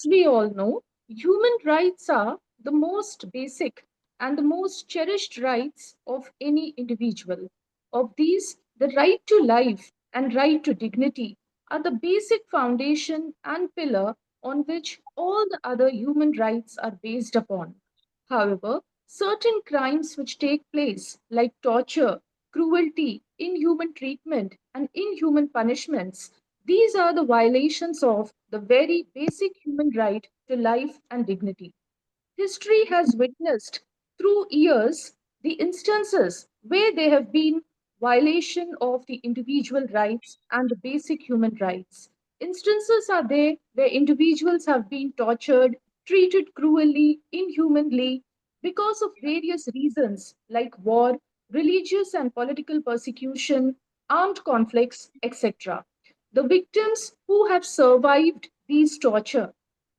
As we all know, human rights are the most basic and the most cherished rights of any individual. Of these, the right to life and right to dignity are the basic foundation and pillar on which all the other human rights are based upon. However, certain crimes which take place, like torture, cruelty, inhuman treatment, and inhuman punishments, these are the violations of the very basic human right to life and dignity. History has witnessed through years the instances where there have been violation of the individual rights and the basic human rights. Instances are there where individuals have been tortured, treated cruelly, inhumanly because of various reasons like war, religious and political persecution, armed conflicts, etc. The victims who have survived these torture,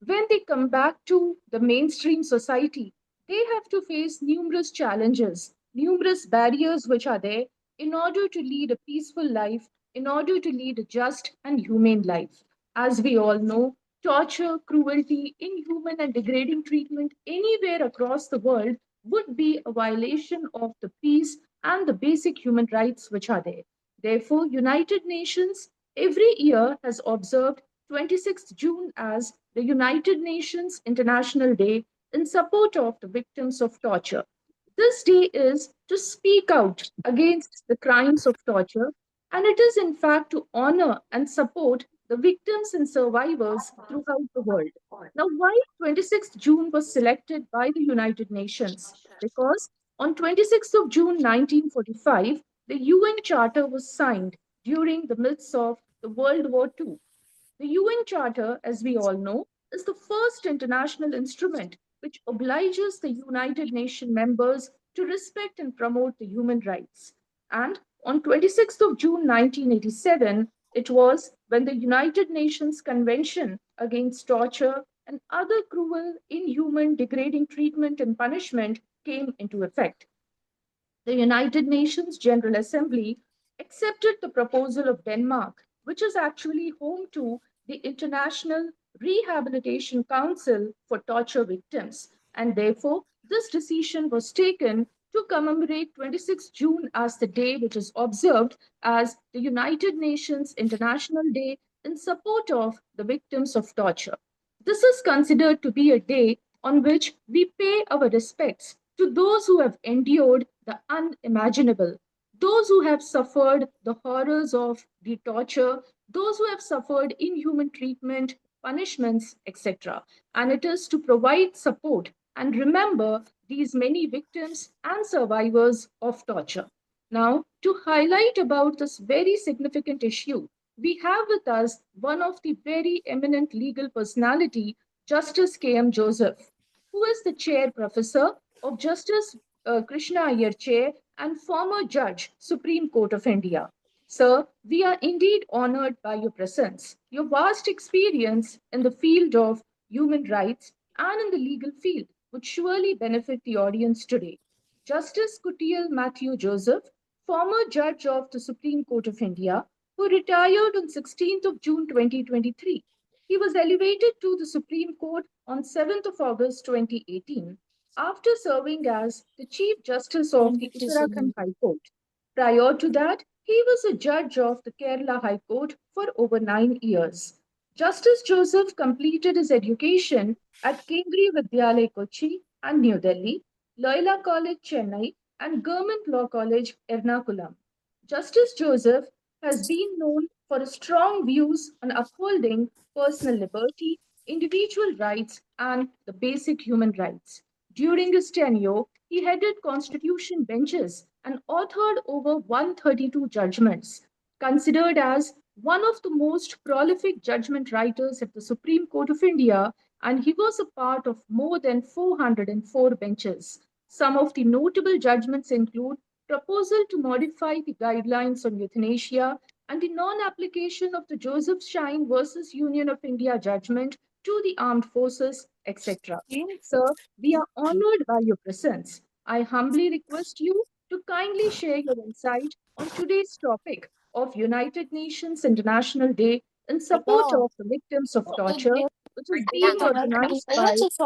when they come back to the mainstream society, they have to face numerous challenges, numerous barriers which are there in order to lead a peaceful life, in order to lead a just and humane life. As we all know, torture, cruelty, inhuman and degrading treatment anywhere across the world would be a violation of the peace and the basic human rights which are there. Therefore, United Nations every year has observed 26th June as the United Nations International Day in support of the victims of torture. This day is to speak out against the crimes of torture, and it is in fact to honor and support the victims and survivors throughout the world. Now, why 26th June was selected by the United Nations? Because on 26th of June 1945, the UN Charter was signed during the midst of the World War II. The UN Charter, as we all know, is the first international instrument which obliges the United Nations members to respect and promote the human rights. And on 26th of June 1987, it was when the United Nations Convention Against Torture and Other Cruel, Inhuman, Degrading Treatment and Punishment came into effect. The United Nations General Assembly accepted the proposal of Denmark, which is actually home to the International Rehabilitation Council for Torture Victims. And therefore, this decision was taken to commemorate 26th June as the day which is observed as the United Nations International Day in support of the victims of torture. This is considered to be a day on which we pay our respects to those who have endured the unimaginable, those who have suffered the horrors of the torture, those who have suffered inhuman treatment, punishments, etc. And it is to provide support and remember these many victims and survivors of torture. Now, to highlight about this very significant issue, we have with us one of the very eminent legal personality, Justice K.M. Joseph, who is the chair professor of Justice Krishna Iyer chair and former judge, Supreme Court of India. Sir, we are indeed honored by your presence. Your vast experience in the field of human rights and in the legal field would surely benefit the audience today. Justice Kutiel Matthew Joseph, former judge of the Supreme Court of India, who retired on 16th of June 2023. He was elevated to the Supreme Court on 7th of August 2018 after serving as the Chief Justice of the Uttarakhand High Court. Prior to that, he was a judge of the Kerala High Court for over 9 years. Justice Joseph completed his education at Kendriya Vidyalaya Kochi and New Delhi, Loyola College Chennai, and Government Law College Ernakulam. Justice Joseph has been known for his strong views on upholding personal liberty, individual rights, and the basic human rights. During his tenure, he headed constitution benches and authored over 132 judgments, considered as one of the most prolific judgment writers at the Supreme Court of India, and he was a part of more than 404 benches. Some of the notable judgments include proposal to modify the guidelines on euthanasia and the non-application of the Joseph Shine versus Union of India judgment to the armed forces, etc. Sir, we are honored by your presence. I humbly request you to kindly share your insight on today's topic of United Nations International Day in support of the victims of torture which is being organized by Justice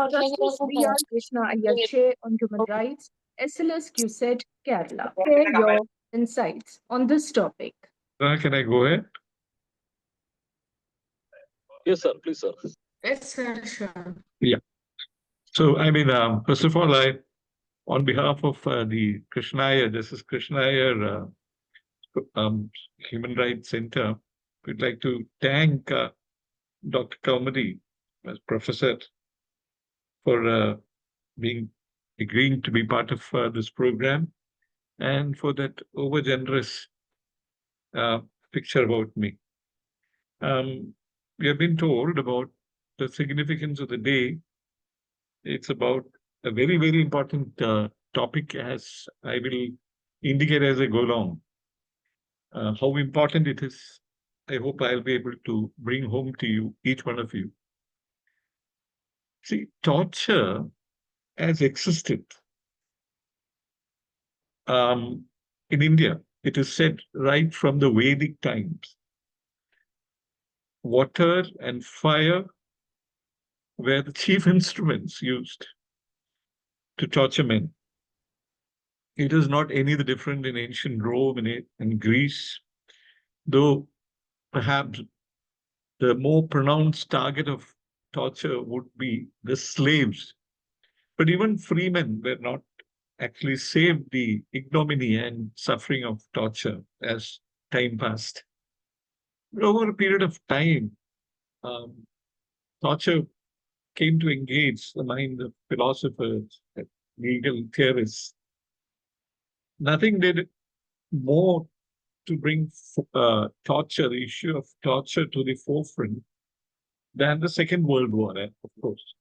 B.R. Krishna Iyer Chair on Human Rights, SLS QSET, Kerala. Share your insights on this topic. Can I go ahead? Yes, sir. Please, sir. Yes, sir, sure. Yeah. So, I mean, first of all, on behalf of the Krishna Iyer, this is Krishna Iyer Human Rights Center, we'd like to thank Dr. Kaumudhi as professor for agreeing to be part of this program and for that over generous picture about me. We have been told about the significance of the day. It's about a very, very important topic, as I will indicate as I go along. How important it is, I hope I'll be able to bring home to you, each one of you. See, torture has existed in India. It is said right from the Vedic times. Water and fire were the chief instruments used to torture men. It is not any different in ancient Rome and Greece, though perhaps the more pronounced target of torture would be the slaves. But even freemen were not actually saved the ignominy and suffering of torture as time passed. But over a period of time, torture came to engage the mind of philosophers, legal theorists. Nothing did more to bring torture, the issue of torture, to the forefront than the Second World War, of course.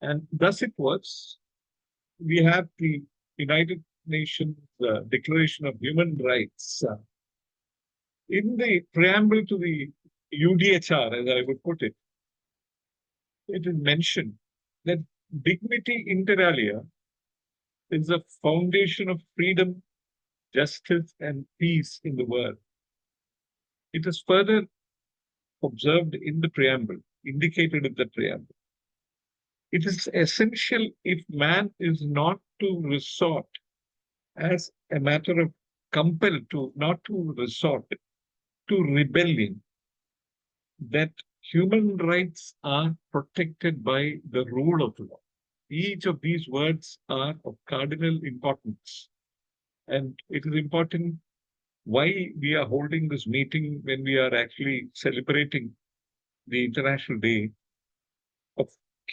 And thus it was, we have the United Nations Declaration of Human Rights. In the preamble to the UDHR, as I would put it, it is mentioned that dignity inter alia is the foundation of freedom, justice, and peace in the world. It is further observed in the preamble, indicated in the preamble. It is essential if man is not to resort as a matter of compelled to, not to resort to rebellion, that human rights are protected by the rule of law. Each of these words are of cardinal importance. And it is important why we are holding this meeting when we are actually celebrating the International Day of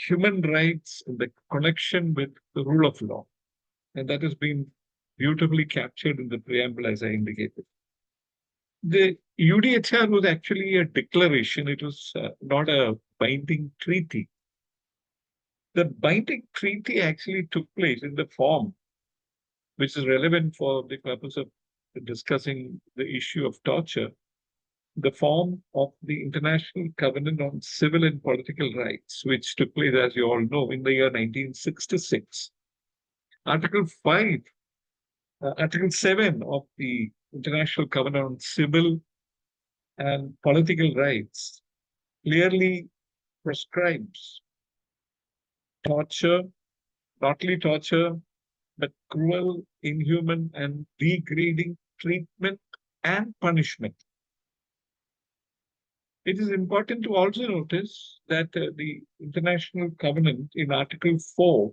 Human Rights in the connection with the rule of law. And that has been beautifully captured in the preamble, as I indicated. The UDHR was actually a declaration. It was not a binding treaty. The binding treaty actually took place in the form, which is relevant for the purpose of discussing the issue of torture, the form of the International Covenant on Civil and Political Rights, which took place, as you all know, in the year 1966. Article 5, Article 7 of the International Covenant on Civil and Political Rights clearly prescribes torture, not only torture, but cruel, inhuman, and degrading treatment and punishment. It is important to also notice that the International Covenant in Article 4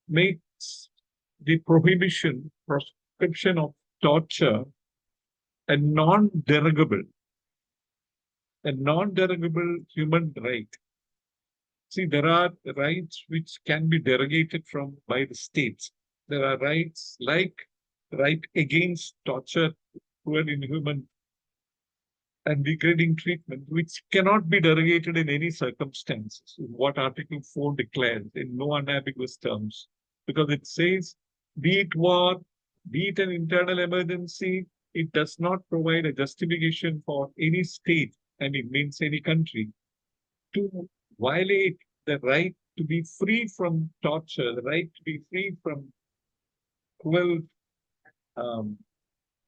makes the proscription of torture a non-derogable human right. See, there are rights which can be derogated from by the states. There are rights like right against torture, cruel, inhuman, and degrading treatment, which cannot be derogated in any circumstances, what Article 4 declares in no unambiguous terms, because it says, be it war, be it an internal emergency, it does not provide a justification for any state, means any country, to violate the right to be free from torture, the right to be free from cruel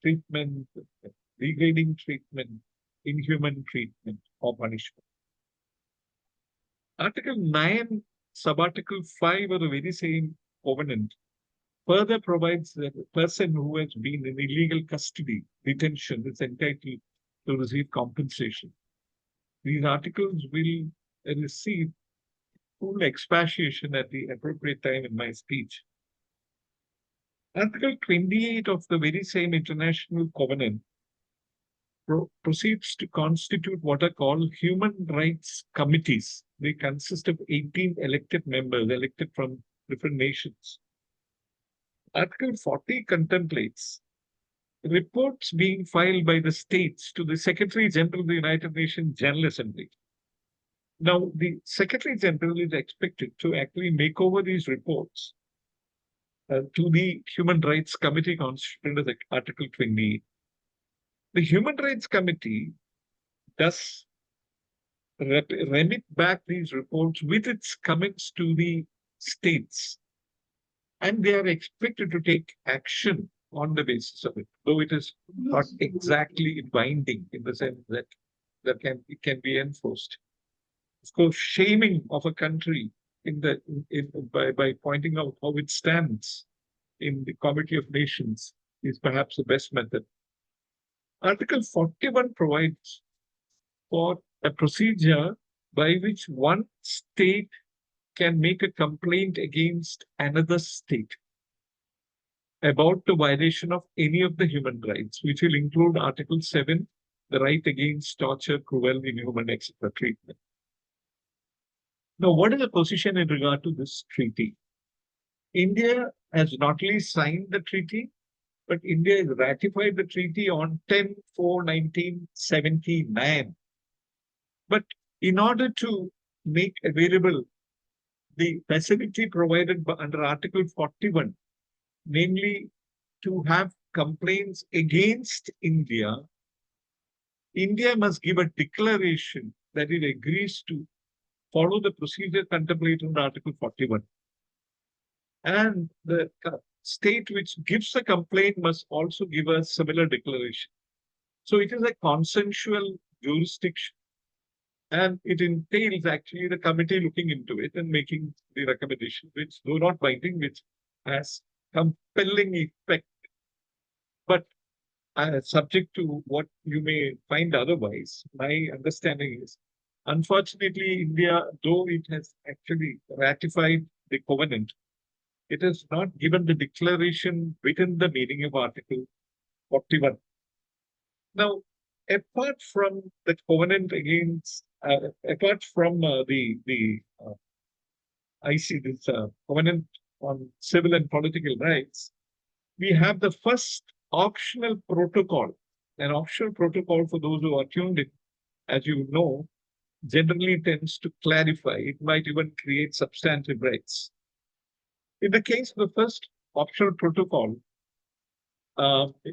treatment, degrading treatment, inhuman treatment, or punishment. Article 9, Subarticle 5 of the very same covenant further provides that a person who has been in illegal custody, detention, is entitled to receive compensation. These articles will receive full expatiation at the appropriate time in my speech. Article 28 of the very same international covenant proceeds to constitute what are called human rights committees. They consist of 18 elected members, elected from different nations. Article 40 contemplates reports being filed by the states to the Secretary General of the United Nations General Assembly. Now, the Secretary General is expected to actually make over these reports to the Human Rights Committee constituted as Article 28. The Human Rights Committee does remit back these reports with its comments to the states, and they are expected to take action on the basis of it, though it is not exactly binding in the sense that it can be enforced. Of course, shaming of a country by pointing out how it stands in the Committee of Nations is perhaps the best method. Article 41 provides for a procedure by which one state can make a complaint against another state about the violation of any of the human rights, which will include Article 7, the right against torture, cruel, inhuman, etc. treatment. Now, what is the position in regard to this treaty? India has not only signed the treaty, but India has ratified the treaty on 10/4/1979. But in order to make available the facility provided under Article 41, namely to have complaints against India, India must give a declaration that it agrees to follow the procedure contemplated in Article 41. And the state which gives the complaint must also give a similar declaration. So it is a consensual jurisdiction. And it entails actually the committee looking into it and making the recommendation, which, though not binding, which has compelling effect. But subject to what you may find otherwise, my understanding is, unfortunately, India, though it has actually ratified the covenant, it has not given the declaration within the meaning of Article 41. Now, apart from the covenant against, apart from I see this covenant on civil and political rights, we have the first optional protocol. An optional protocol, for those who are tuned in, as you know, generally tends to clarify. It might even create substantive rights. In the case of the first optional protocol,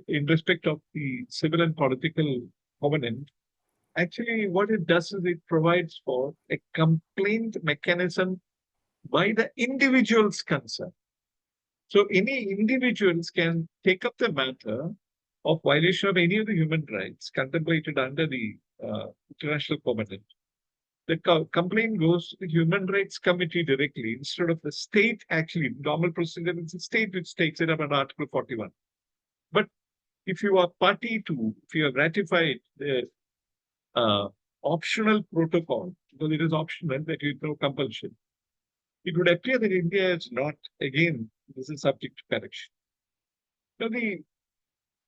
in respect of the civil and political covenant, actually what it does is it provides for a complaint mechanism by the individuals concerned. So any individuals can take up the matter of violation of any of the human rights contemplated under the international covenant. The complaint goes to the Human Rights Committee directly instead of the state. Actually, normal procedure is the state which takes it up under Article 41. But if you are party to, if you have ratified the optional protocol, because it is optional, that you no compulsion, it would appear that India is not, again, this is subject to correction. Now, the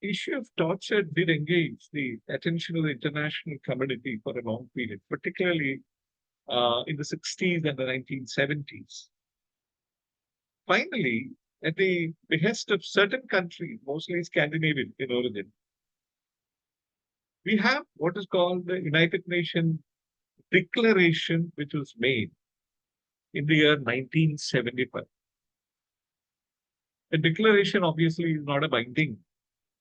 issue of torture did engage the attention of the international community for a long period, particularly in the 60s and the 1970s. Finally, at the behest of certain countries, mostly Scandinavian in origin, we have what is called the United Nations Declaration, which was made in the year 1975. A declaration obviously is not a binding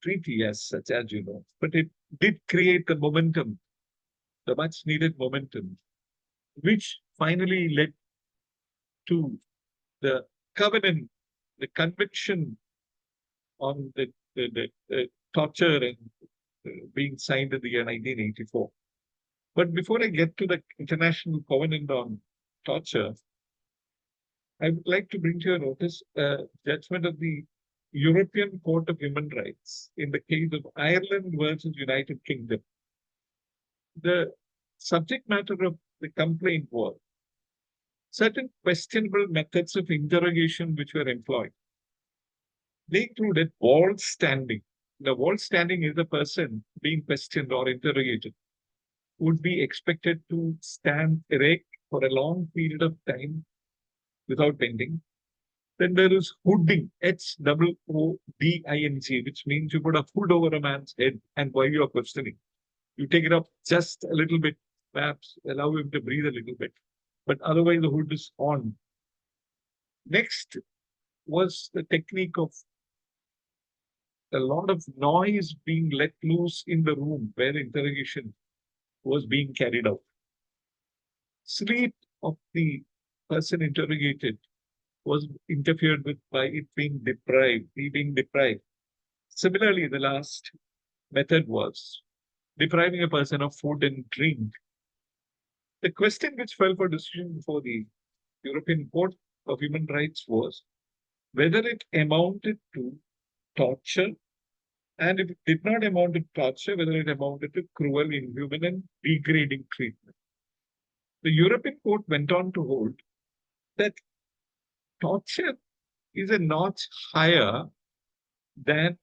treaty as such, as you know, but it did create the momentum, the much needed momentum, which finally led to the covenant, the convention on the torture and being signed in the year 1984. But before I get to the international covenant on torture, I would like to bring to your notice a judgment of the European Court of Human Rights in the case of Ireland versus United Kingdom. The subject matter of the complaint was certain questionable methods of interrogation which were employed. They included wall standing. The wall standing is a person being questioned or interrogated would be expected to stand erect for a long period of time without bending. Then there is hooding, Hooding, which means you put a hood over a man's head and while you're questioning, you take it up just a little bit, perhaps allow him to breathe a little bit. But otherwise, the hood is on. Next was the technique of a lot of noise being let loose in the room where interrogation was being carried out. Sleep of the person interrogated was interfered with by it being deprived, he being deprived. Similarly, the last method was depriving a person of food and drink. The question which fell for decision before the European Court of Human Rights was whether it amounted to torture, and if it did not amount to torture, whether it amounted to cruel, inhuman, and degrading treatment. The European Court went on to hold that torture is a notch higher than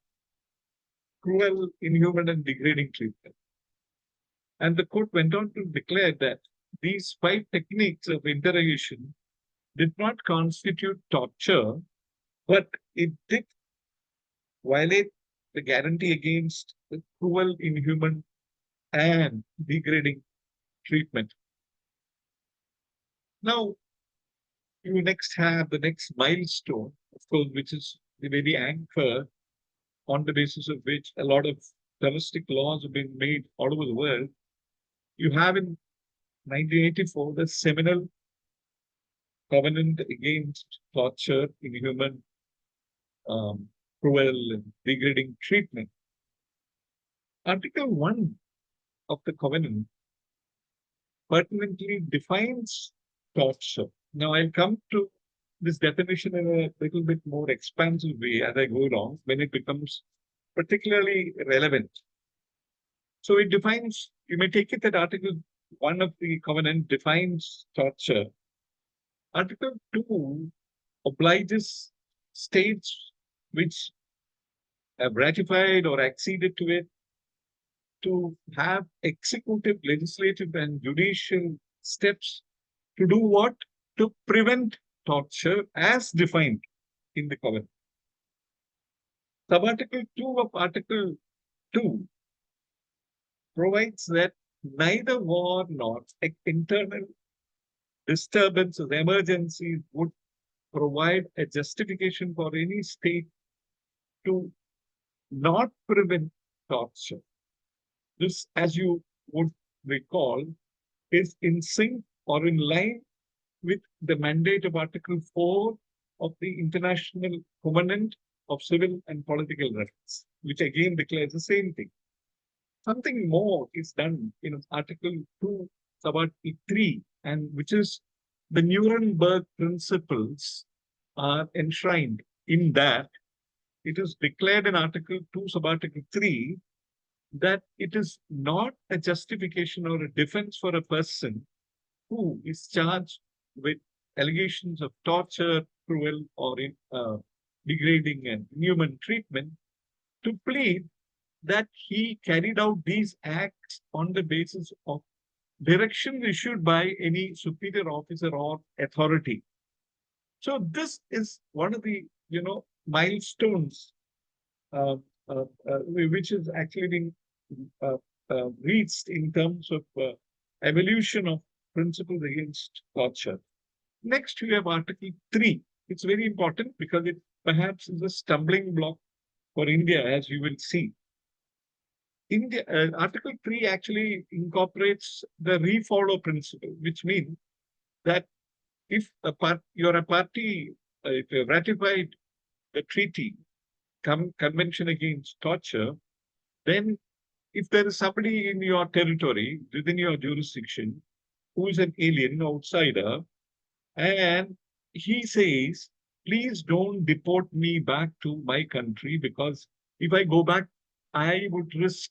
cruel, inhuman, and degrading treatment. And the court went on to declare that these 5 techniques of interrogation did not constitute torture, but it did violate the guarantee against the cruel, inhuman, and degrading treatment. Now, you next have the next milestone, of course, which is the very anchor on the basis of which a lot of domestic laws have been made all over the world. You have in 1984 the seminal Covenant Against Torture, Inhuman, Cruel, and Degrading Treatment. Article 1 of the Covenant pertinently defines torture. Now, I'll come to this definition in a little bit more expansive way as I go along when it becomes particularly relevant. So it defines, you may take it that Article 1 of the Covenant defines torture. Article 2 obliges states which have ratified or acceded to it to have executive, legislative, and judicial steps to do what? To prevent torture as defined in the Covenant. Subarticle 2 of Article 2 provides that neither war nor internal disturbances, emergencies would provide a justification for any state to not prevent torture. This, as you would recall, is in sync or in line with the mandate of Article 4 of the International Covenant of Civil and Political Rights, which again declares the same thing. Something more is done in Article 2, Subarticle 3, and which is the Nuremberg principles are enshrined in that. It is declared in Article 2, Subarticle 3, that it is not a justification or a defense for a person who is charged with allegations of torture, cruel, or degrading and inhuman treatment to plead that he carried out these acts on the basis of directions issued by any superior officer or authority. So this is one of the milestones which is actually being reached in terms of evolution of principles against torture. Next, we have Article 3. It's very important because it perhaps is a stumbling block for India, as you will see. Article 3 actually incorporates the refollow principle, which means that if you're a party, if you have ratified the treaty, Convention Against Torture, then if there is somebody in your territory, within your jurisdiction, who is an alien, outsider, And he says, please don't deport me back to my country, because if I go back, I would risk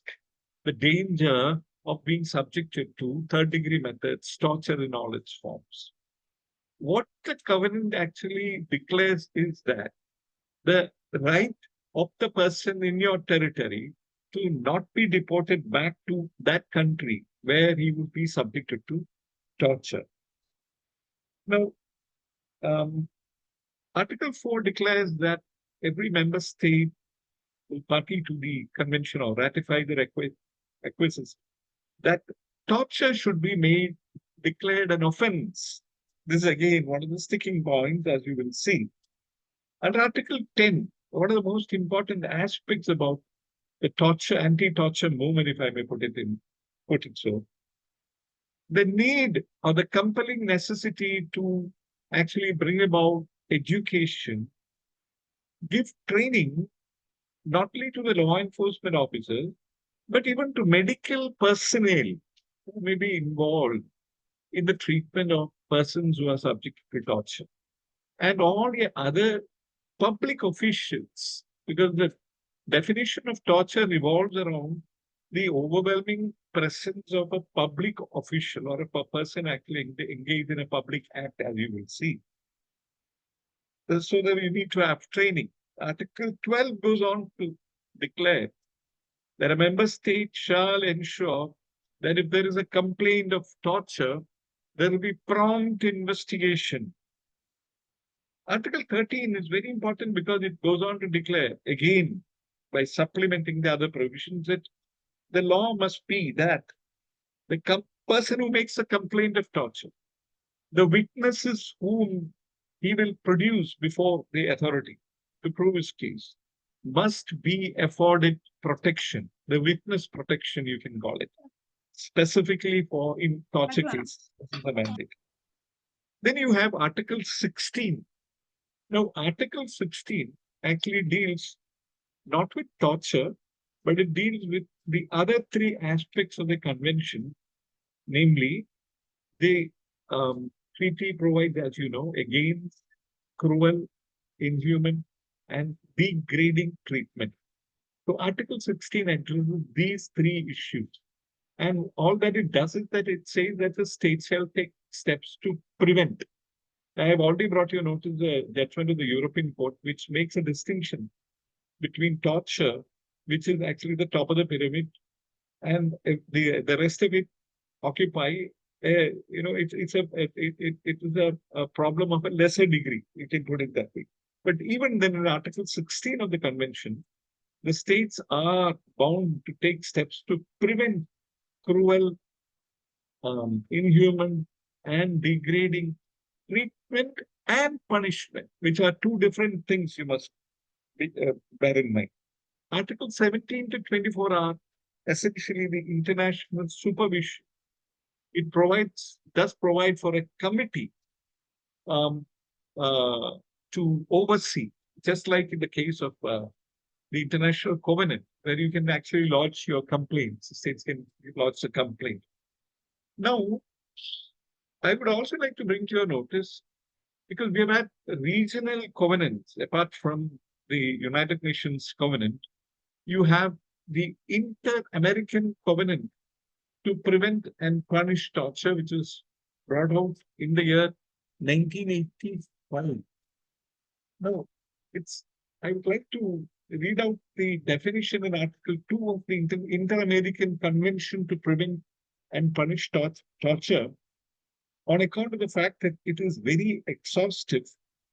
the danger of being subjected to third degree methods, torture in all its forms. What the covenant actually declares is that the right of the person in your territory to not be deported back to that country where he would be subjected to torture. Now, um, Article 4 declares that every member state will party to the convention or ratify the requisites that torture should be made declared an offense. This is again one of the sticking points, as we will see. Under Article 10, one of the most important aspects about the anti-torture movement, if I may put it so, the need or the compelling necessity to actually bring about education, give training not only to the law enforcement officers, but even to medical personnel who may be involved in the treatment of persons who are subject to torture, and all the other public officials, because the definition of torture revolves around the overwhelming presence of a public official or a person actually engaged in a public act, as you will see. So that you need to have training. Article 12 goes on to declare that a member state shall ensure that if there is a complaint of torture, there will be prompt investigation. Article 13 is very important because it goes on to declare, again, by supplementing the other provisions, that the law must be that the person who makes a complaint of torture, the witnesses whom he will produce before the authority to prove his case, must be afforded protection, the witness protection, you can call it, specifically for in torture cases. This is the mandate. Then you have Article 16. Now, Article 16 actually deals not with torture, but it deals with the other three aspects of the convention, namely, the treaty provides, as you know, against cruel, inhuman, and degrading treatment. So, Article 16 addresses these three issues. And all that it does is that it says that the state shall take steps to prevent. I have already brought you notice the judgment of the European Court, which makes a distinction between torture, which is actually the top of the pyramid, and the rest of it occupy. It is a problem of a lesser degree. You can put it that way. But even then, in Article 16 of the convention, the states are bound to take steps to prevent cruel, inhuman, and degrading treatment and punishment, which are two different things you must bear in mind. Article 17 to 24 are essentially the international supervision. It does provide for a committee um, uh, to oversee, just like in the case of the International Covenant, where you can actually lodge your complaints. The states can lodge a complaint. Now, I would also like to bring to your notice, because we have had regional covenants apart from the United Nations Covenant, you have the Inter-American Covenant to prevent and punish torture, which was brought out in the year 1985. Now, I would like to read out the definition in Article 2 of the Inter-American Convention to prevent and punish torture, on account of the fact that it is very exhaustive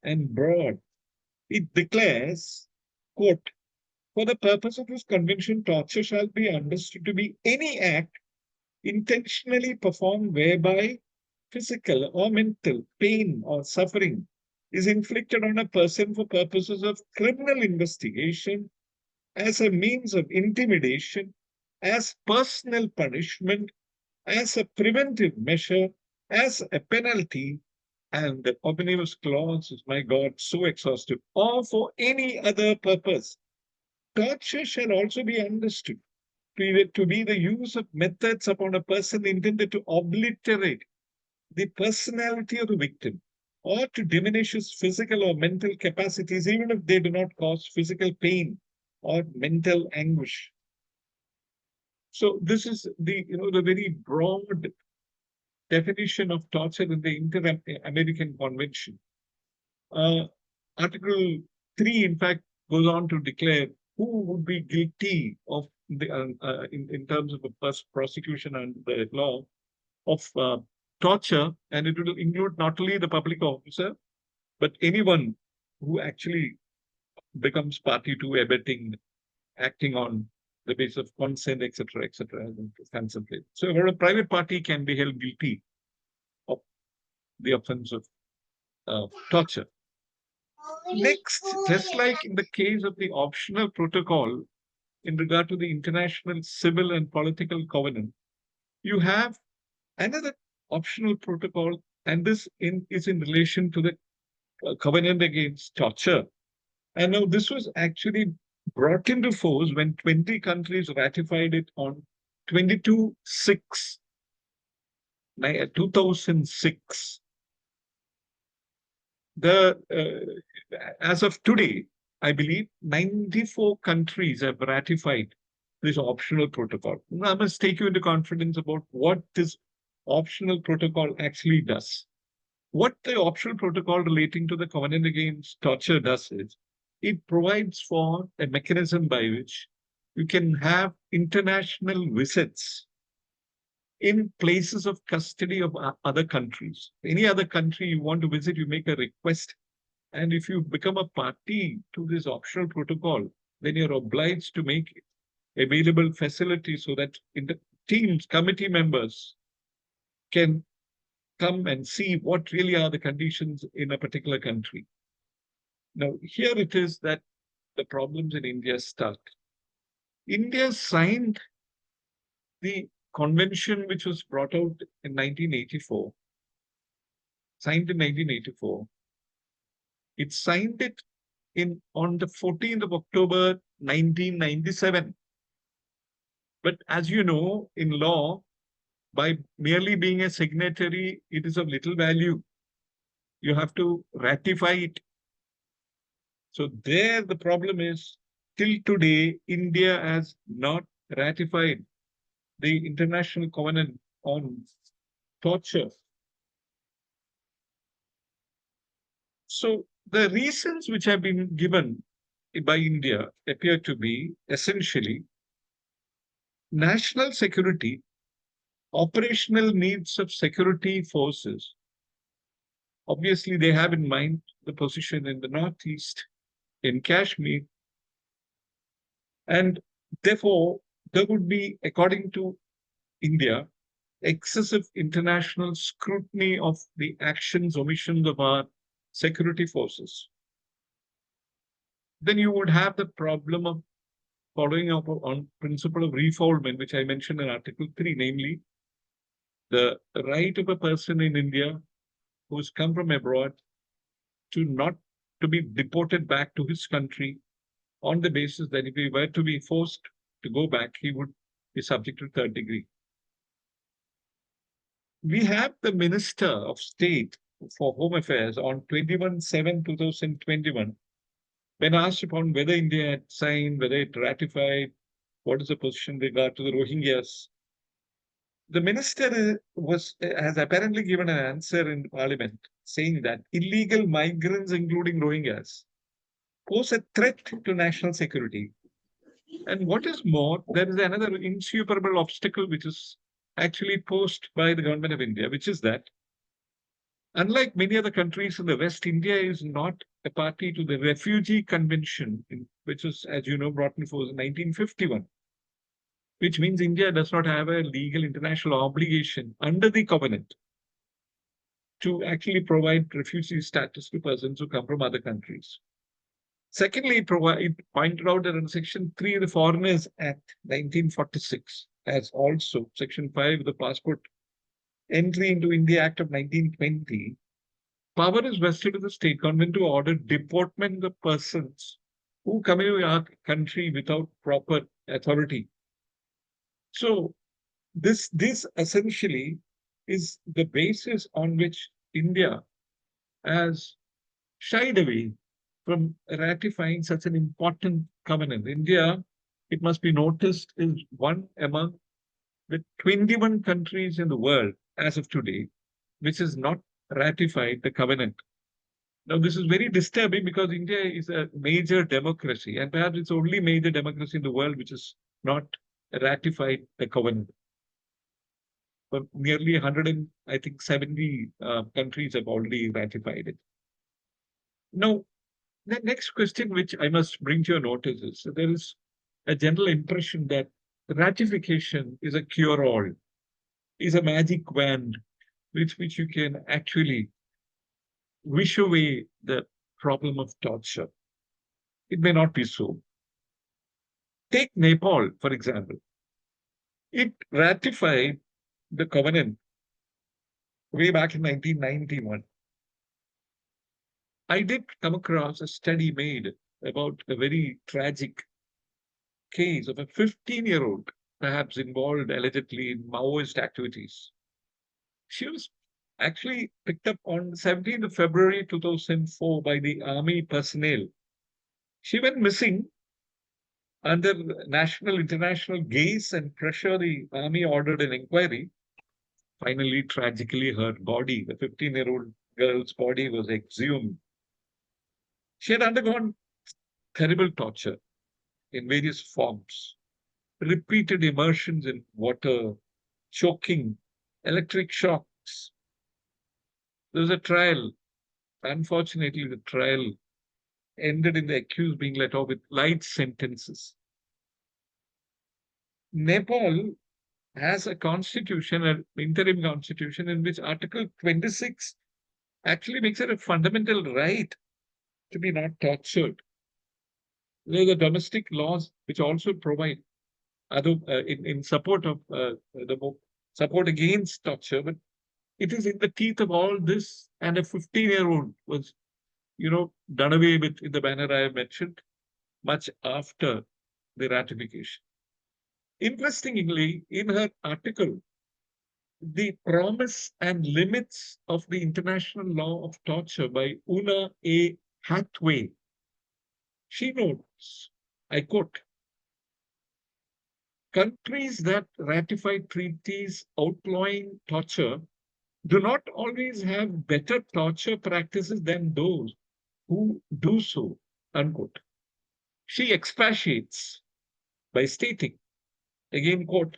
and broad. It declares, quote, for the purpose of this convention, torture shall be understood to be any act intentionally performed whereby physical or mental pain or suffering is inflicted on a person for purposes of criminal investigation, as a means of intimidation, as personal punishment, as a preventive measure, as a penalty, and the omnibus clause is, my God, so exhaustive, or for any other purpose. Torture shall also be understood to be the use of methods upon a person intended to obliterate the personality of the victim or to diminish his physical or mental capacities, even if they do not cause physical pain or mental anguish. So this is the very broad definition of torture in the Inter-American Convention. Uh, Article 3, in fact, goes on to declare who would be guilty of in terms of a prosecution and the law of torture, and it will include not only the public officer, but anyone who actually becomes party to abetting, acting on the basis of consent, etc., consent. So, where a private party can be held guilty of the offense of torture. Next, just like in the case of the optional protocol in regard to the international civil and political covenant, you have another optional protocol, and this is in relation to the covenant against torture. And now this was actually brought into force when 20 countries ratified it on 22/6, 2006. As of today, I believe 94 countries have ratified this optional protocol. Now, I must take you into confidence about what this optional protocol actually does. What the optional protocol relating to the covenant against torture does is it provides for a mechanism by which you can have international visits in places of custody of other countries. Any other country you want to visit, you make a request. And if you become a party to this optional protocol, then you're obliged to make available facilities so that in the teams, committee members can come and see what really are the conditions in a particular country. Now, here it is that the problems in India start. India signed the convention which was brought out in 1984, signed in 1984. It signed it on the 14th of October 1997. But as you know, in law, by merely being a signatory, it is of little value. You have to ratify it. So there the problem is, till today, India has not ratified the International Covenant on Torture. So the reasons which have been given by India appear to be essentially national security, operational needs of security forces. Obviously, they have in mind the position in the Northeast, in Kashmir, and therefore there would be, according to India, excessive international scrutiny of the actions, omissions of our security forces. Then you would have the problem of following up on principle of refoulement, which I mentioned in Article 3, namely the right of a person in India who's come from abroad to not to be deported back to his country on the basis that if he were to be forced to go back, he would be subject to third degree. We have the Minister of State for Home Affairs on 21/7/2021, when asked upon whether India had signed, whether it ratified, what is the position in regard to the Rohingyas. The minister has apparently given an answer in Parliament saying that illegal migrants, including Rohingyas, pose a threat to national security. And what is more, there is another insuperable obstacle which is actually posed by the government of India, which is that unlike many other countries in the West, India is not a party to the Refugee Convention, which was, as you know, brought in force in 1951, which means India does not have a legal international obligation under the covenant to actually provide refugee status to persons who come from other countries. Secondly, it pointed out that in Section 3 of the Foreigners Act 1946, as also Section 5 of the Passport Entry into India Act of 1920, power is vested in the state government to order deportment of persons who come into our country without proper authority. So this essentially is the basis on which India has shied away from ratifying such an important covenant. India, it must be noticed, is one among the 21 countries in the world as of today which has not ratified the covenant. Now, this is very disturbing because India is a major democracy, and perhaps it's the only major democracy in the world which has not ratified the covenant. But nearly 100 and I think 70 countries have already ratified it. Now, the next question which I must bring to your notice is there is a general impression that ratification is a cure-all, is a magic wand which you can actually wish away the problem of torture. It may not be so. Take Nepal, for example. It ratified the covenant way back in 1991. I did come across a study made about a very tragic case of a 15-year-old, perhaps involved allegedly in Maoist activities. She was actually picked up on 17th of February 2004 by the army personnel. She went missing under national international gaze and pressure. The army ordered an inquiry. Finally, tragically, her body, the 15-year-old girl's body, was exhumed. She had undergone terrible torture in various forms, repeated immersions in water, choking, electric shocks. There was a trial. Unfortunately, the trial ended in the accused being let off with light sentences. Nepal has a constitution, an interim constitution, in which Article 26 actually makes it a fundamental right to be not tortured. There are the domestic laws which also provide in support of support against torture, but it is in the teeth of all this, and a 15-year-old was, done away with in the manner I have mentioned, much after the ratification. Interestingly, in her article, the promise and limits of the international law of torture by Una A. Hathaway, she notes, I quote, countries that ratify treaties outlawing torture do not always have better torture practices than those who do so, unquote. She expatiates by stating, again, quote,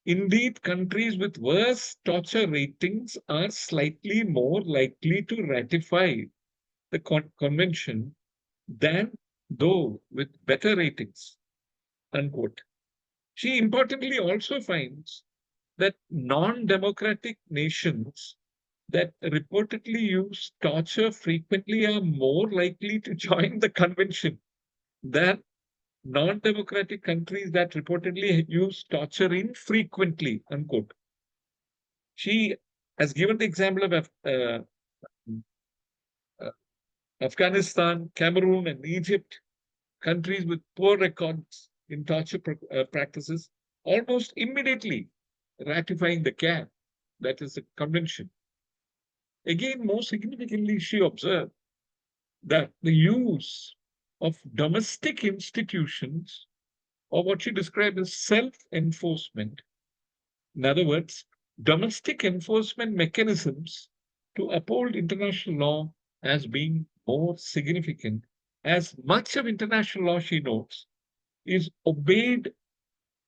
indeed, countries with worse torture ratings are slightly more likely to ratify the convention than those with better ratings, unquote. She importantly also finds that non-democratic nations that reportedly use torture frequently are more likely to join the convention than non-democratic countries that reportedly use torture infrequently, unquote. She has given the example of uh, Afghanistan, Cameroon, and Egypt, countries with poor records in torture practices, almost immediately ratifying the CAN, that is the convention. Again, more significantly, she observed that the use of domestic institutions, or what she described as self-enforcement, in other words, domestic enforcement mechanisms to uphold international law as being more significant, as much of international law, she notes, is obeyed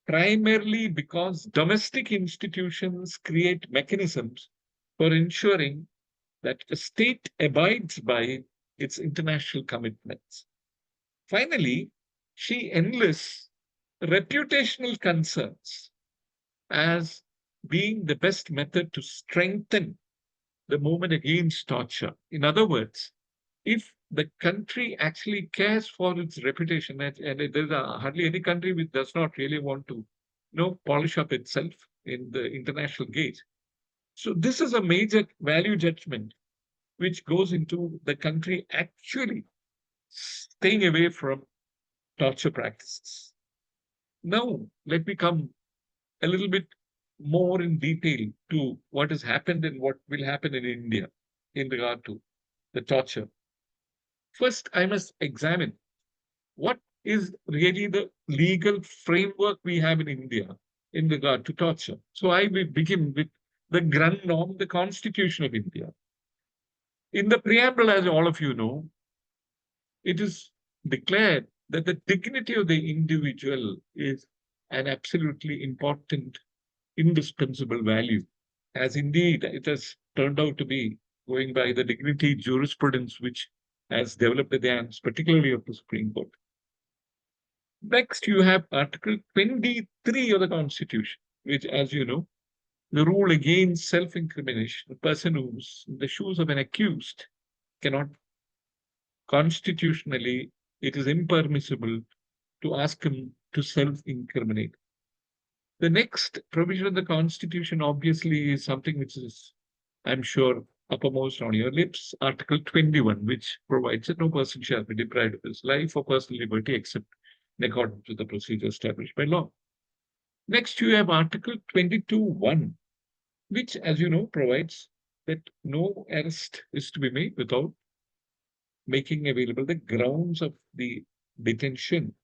primarily because domestic institutions create mechanisms for ensuring that a state abides by its international commitments. Finally, she enlists reputational concerns as being the best method to strengthen the movement against torture. In other words, if the country actually cares for its reputation, and there's hardly any country which does not really want to, polish up itself in the international gauge. So this is a major value judgment which goes into the country actually staying away from torture practices. Now, let me come a little bit more in detail to what has happened and what will happen in India in regard to the torture. First, I must examine what is really the legal framework we have in India in regard to torture. So I will begin with the grand norm, the Constitution of India. In the preamble, as all of you know, it is declared that the dignity of the individual is an absolutely important, indispensable value, as indeed it has turned out to be, going by the dignity jurisprudence which has developed at the hands, particularly of the Supreme Court. Next, you have Article 23 of the Constitution, which, as you know, the rule against self incrimination. The person who's in the shoes of an accused cannot constitutionally, it is impermissible to ask him to self incriminate. The next provision of the Constitution obviously is something which is, I'm sure, uppermost on your lips, Article 21, which provides that no person shall be deprived of his life or personal liberty except in accordance with the procedure established by law. Next, you have Article 22(1), which, as you know, provides that no arrest is to be made without making available the grounds of the detention.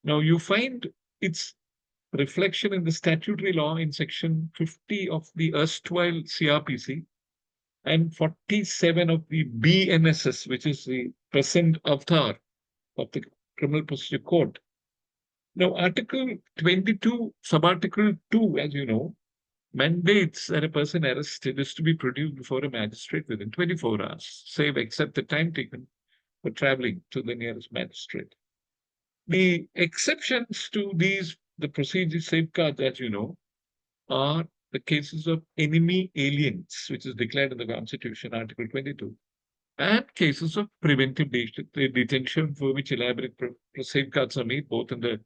Now, you find its reflection in the statutory law in section 50 of the erstwhile CRPC and 47 of the BNSS, which is the present avatar of the Criminal Procedure Code. Now, Article 22, Subarticle 2, as you know, mandates that a person arrested is to be produced before a magistrate within 24 hours, save except the time taken for traveling to the nearest magistrate. The exceptions to these, the procedure safeguards, as you know, are the cases of enemy aliens, which is declared in the Constitution, Article 22, and cases of preventive detention, for which elaborate safeguards are made both in the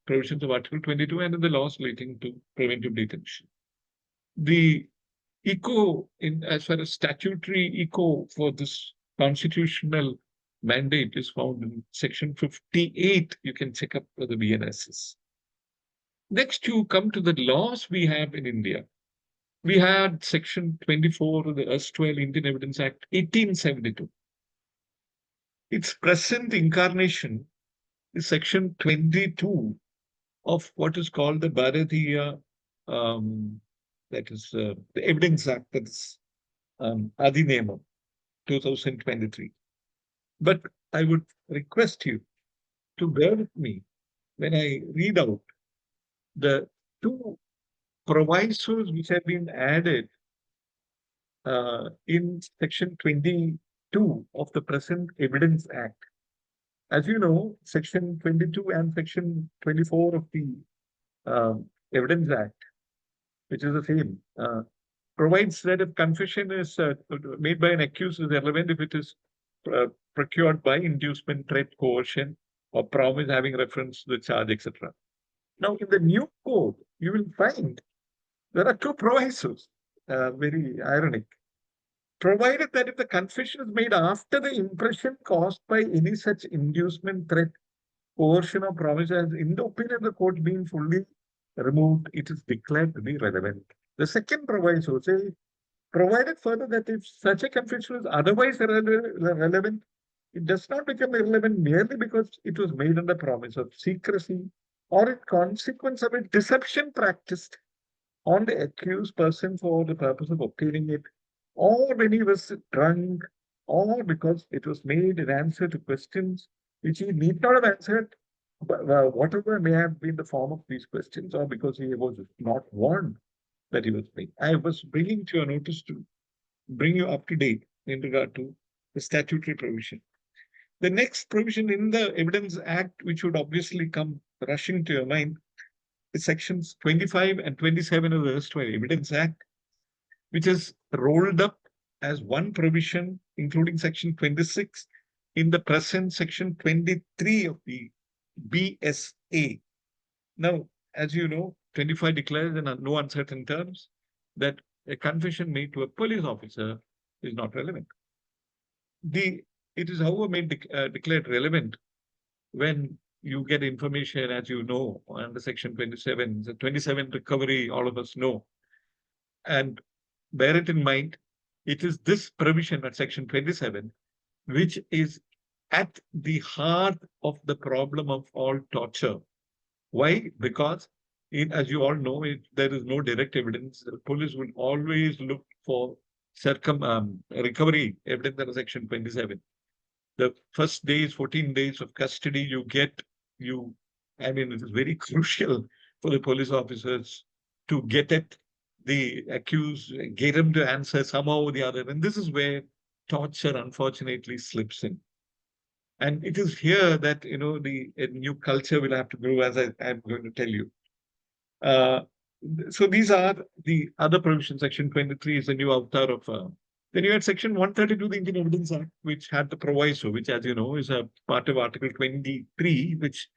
provisions of Article 22 and in the laws relating to preventive detention. The echo, in as far as statutory echo for this constitutional mandate is found in section 58. You can check up for the BNSS. Next, you come to the laws we have in India. We had section 24 of the erstwhile Indian Evidence Act 1872. Its present incarnation is section 22 of what is called the Bharatiya, that is the Evidence Act, that is Adhinema 2023. But I would request you to bear with me when I read out the two provisos which have been added in section 22 of the present Evidence Act. As you know, section 22 and section 24 of the Evidence Act, which is the same, provides that if confession is made by an accused is relevant if it is procured by inducement, threat, coercion, or promise having reference to the charge, etc. Now, in the new code, you will find there are two provisos, very ironic. Provided that if the confession is made after the impression caused by any such inducement, threat, coercion, or promise has, in the opinion of the court, been fully removed, it is declared to be relevant. The second proviso says, provided further that if such a confession is otherwise relevant, it does not become irrelevant merely because it was made under promise of secrecy or in consequence of a deception practiced on the accused person for the purpose of obtaining it, or when he was drunk, or because it was made in answer to questions which he need not have answered, whatever may have been the form of these questions, or because he was not warned that he was made. I was bringing to your notice to bring you up to date in regard to the statutory provision. The next provision in the Evidence Act, which would obviously come rushing to your mind, is sections 25 and 27 of the erstwhile Evidence Act, which is rolled up as one provision, including section 26, in the present section 23 of the BSA. Now, as you know, 25 declares in no uncertain terms that a confession made to a police officer is not relevant. It is, however, made declared relevant when you get information, as you know, under section 27, the 27 recovery, all of us know. And bear it in mind, it is this provision at section 27 which is at the heart of the problem of all torture. Why? Because, as you all know, there is no direct evidence. The police will always look for recovery evidence under Section 27. The first days, 14 days of custody you get, you, I mean, it is very crucial for the police officers to get at the accused, get him to answer somehow or the other. And this is where torture, unfortunately, slips in. And it is here that, the a new culture will have to grow, as I'm going to tell you. Uh, so these are the other provisions. Section 23 is the new avatar of. Then you had Section 132, the Indian Evidence Act, which had the proviso, which, as you know, is a part of Article 23, which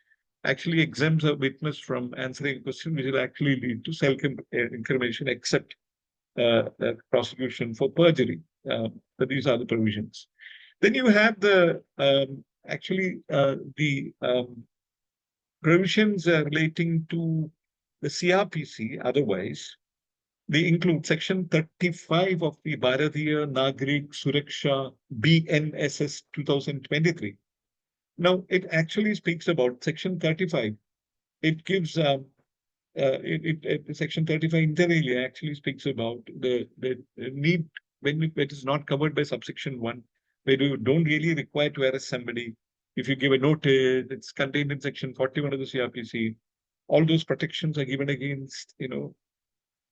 actually exempts a witness from answering a question, which will actually lead to self-incrimination, except prosecution for perjury. So these are the provisions. Then you have the provisions relating to the CRPC. Otherwise, they include Section 35 of the Bharatiya Nagrik Suraksha BNSS 2023. Now, it actually speaks about Section 35. It gives Section 35 inter alia actually speaks about the need when it is not covered by subsection 1, where you don't really require to arrest somebody. If you give a notice, it's contained in Section 41 of the CRPC. All those protections are given against,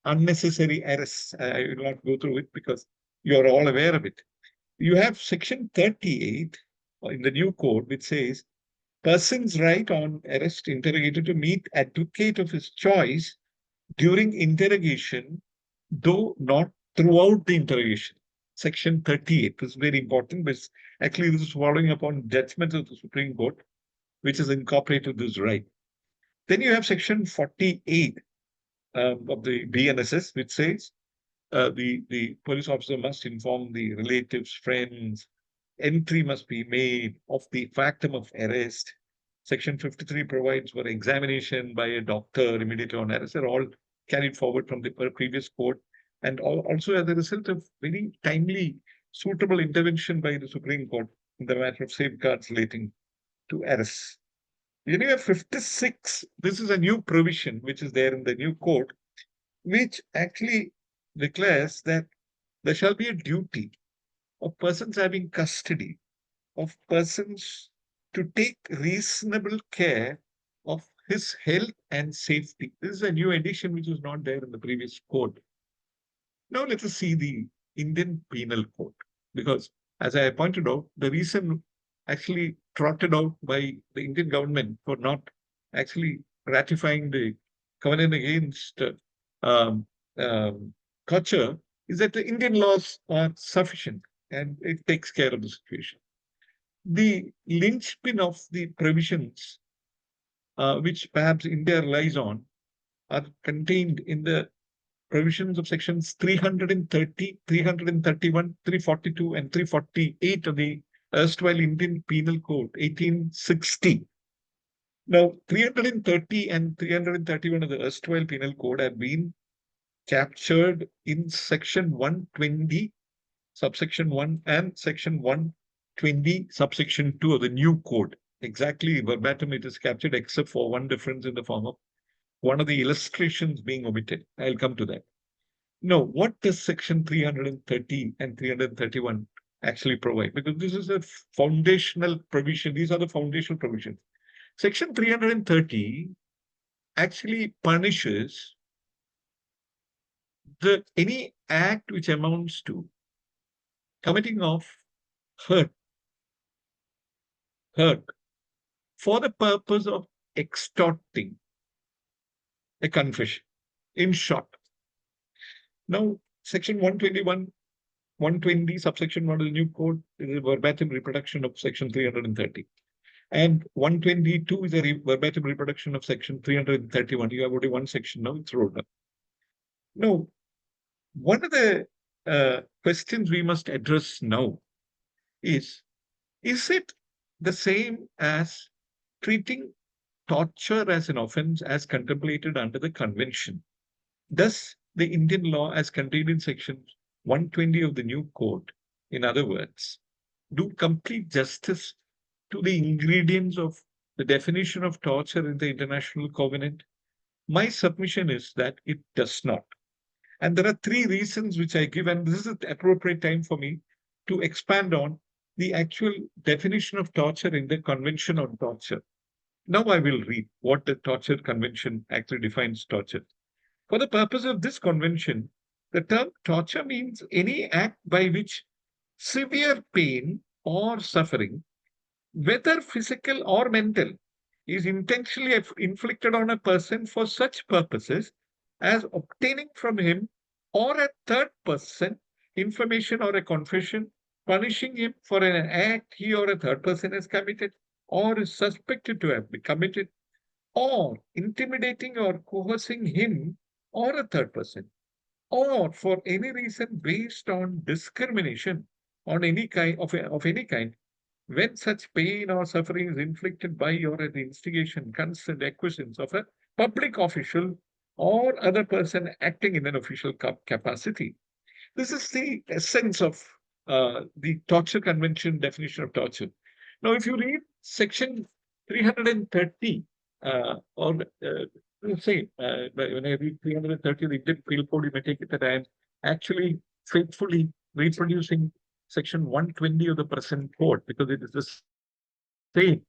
unnecessary arrests. I will not go through it because you're all aware of it. You have Section 38 in the new code, which says person's right on arrest interrogator to meet advocate of his choice during interrogation, though not throughout the interrogation. Section 38 is very important, but actually this is following upon judgment of the Supreme Court, which has incorporated this right. Then you have Section 48 of the BNSS, which says the police officer must inform the relatives, friends, entry must be made of the factum of arrest. Section 53 provides for examination by a doctor immediately on arrest. They're all carried forward from the previous code, and also as a result of very timely, suitable intervention by the Supreme Court in the matter of safeguards relating to arrests. Then you have 56. This is a new provision which is there in the new code, which actually declares that there shall be a duty of persons having custody of persons to take reasonable care of his health and safety. This is a new addition which was not there in the previous code. Now let us see the Indian Penal Code, because as I pointed out, the reason actually trotted out by the Indian government for not actually ratifying the covenant against um, um, torture is that the Indian laws are sufficient and it takes care of the situation. The linchpin of the provisions, which perhaps India relies on, are contained in the provisions of sections 330, 331, 342, and 348 of the erstwhile Indian Penal Code, 1860. Now, 330 and 331 of the erstwhile Penal Code have been captured in section 120, subsection 1, and section 120, subsection 2 of the new code. Exactly verbatim it is captured, except for one difference in the form of one of the illustrations being omitted. I'll come to that. Now, what does section 330 and 331 actually provide? Because this is a foundational provision. These are the foundational provisions. Section 330 actually punishes any act which amounts to committing of hurt for the purpose of extorting a confession. In short, now section 121, 120, subsection 1 of the new code is a verbatim reproduction of section 330. And 122 is a verbatim reproduction of section 331. You have only one section now, it's rolled up. Now, one of the questions we must address now is it the same as treating torture as an offense as contemplated under the convention? Does the Indian law as contained in section 120 of the new code, in other words, do complete justice to the ingredients of the definition of torture in the International Covenant? My submission is that it does not. And there are three reasons which I give, and this is the appropriate time for me to expand on the actual definition of torture in the Convention on Torture. Now I will read what the Torture Convention actually defines torture. For the purpose of this convention, the term torture means any act by which severe pain or suffering, whether physical or mental, is intentionally inflicted on a person for such purposes as obtaining from him or a third person information or a confession, punishing him for an act he or a third person has committed or is suspected to have committed, or intimidating or coercing him or a third person, or for any reason based on discrimination on any kind of any kind, when such pain or suffering is inflicted by or at the instigation, consent, acquiescence of a public official or other person acting in an official capacity. This is the essence of the Torture Convention definition of torture. Now, if you read section 330, or say, when I read 330, the Indian Penal Code, you may take it that I am actually faithfully reproducing section 120 of the present code because it is the same.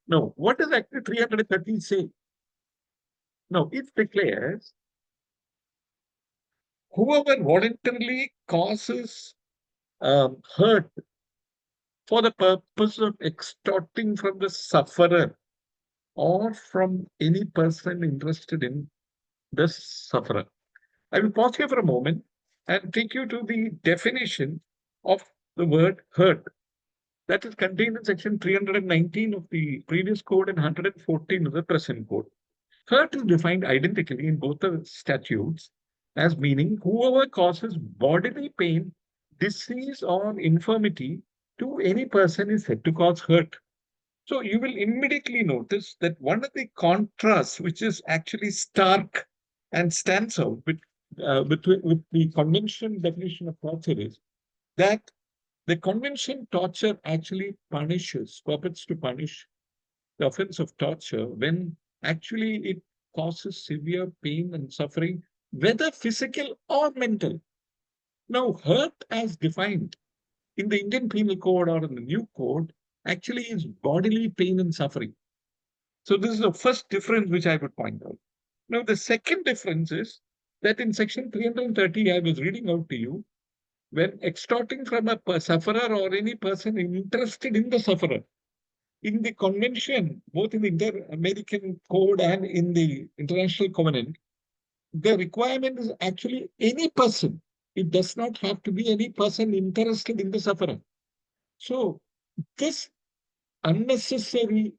No, what does actually 330 say? No, it declares whoever voluntarily causes hurt for the purpose of extorting from the sufferer or from any person interested in the sufferer. I will pause here for a moment and take you to the definition of the word hurt that is contained in section 319 of the previous code and 114 of the present code. Hurt is defined identically in both the statutes as meaning whoever causes bodily pain, disease, or infirmity to any person is said to cause hurt. So you will immediately notice that one of the contrasts, which is actually stark and stands out with the convention definition of torture, is that the convention torture actually purports to punish the offense of torture when actually it causes severe pain and suffering, whether physical or mental. Now, hurt as defined in the Indian Penal Code or in the new code actually is bodily pain and suffering. So, this is the first difference which I would point out. Now, the second difference is that in section 330, I was reading out to you, when extorting from a sufferer or any person interested in the sufferer, in the convention, both in the Inter-American Code and in the International Covenant, the requirement is actually any person. It does not have to be any person interested in the sufferer. So this unnecessary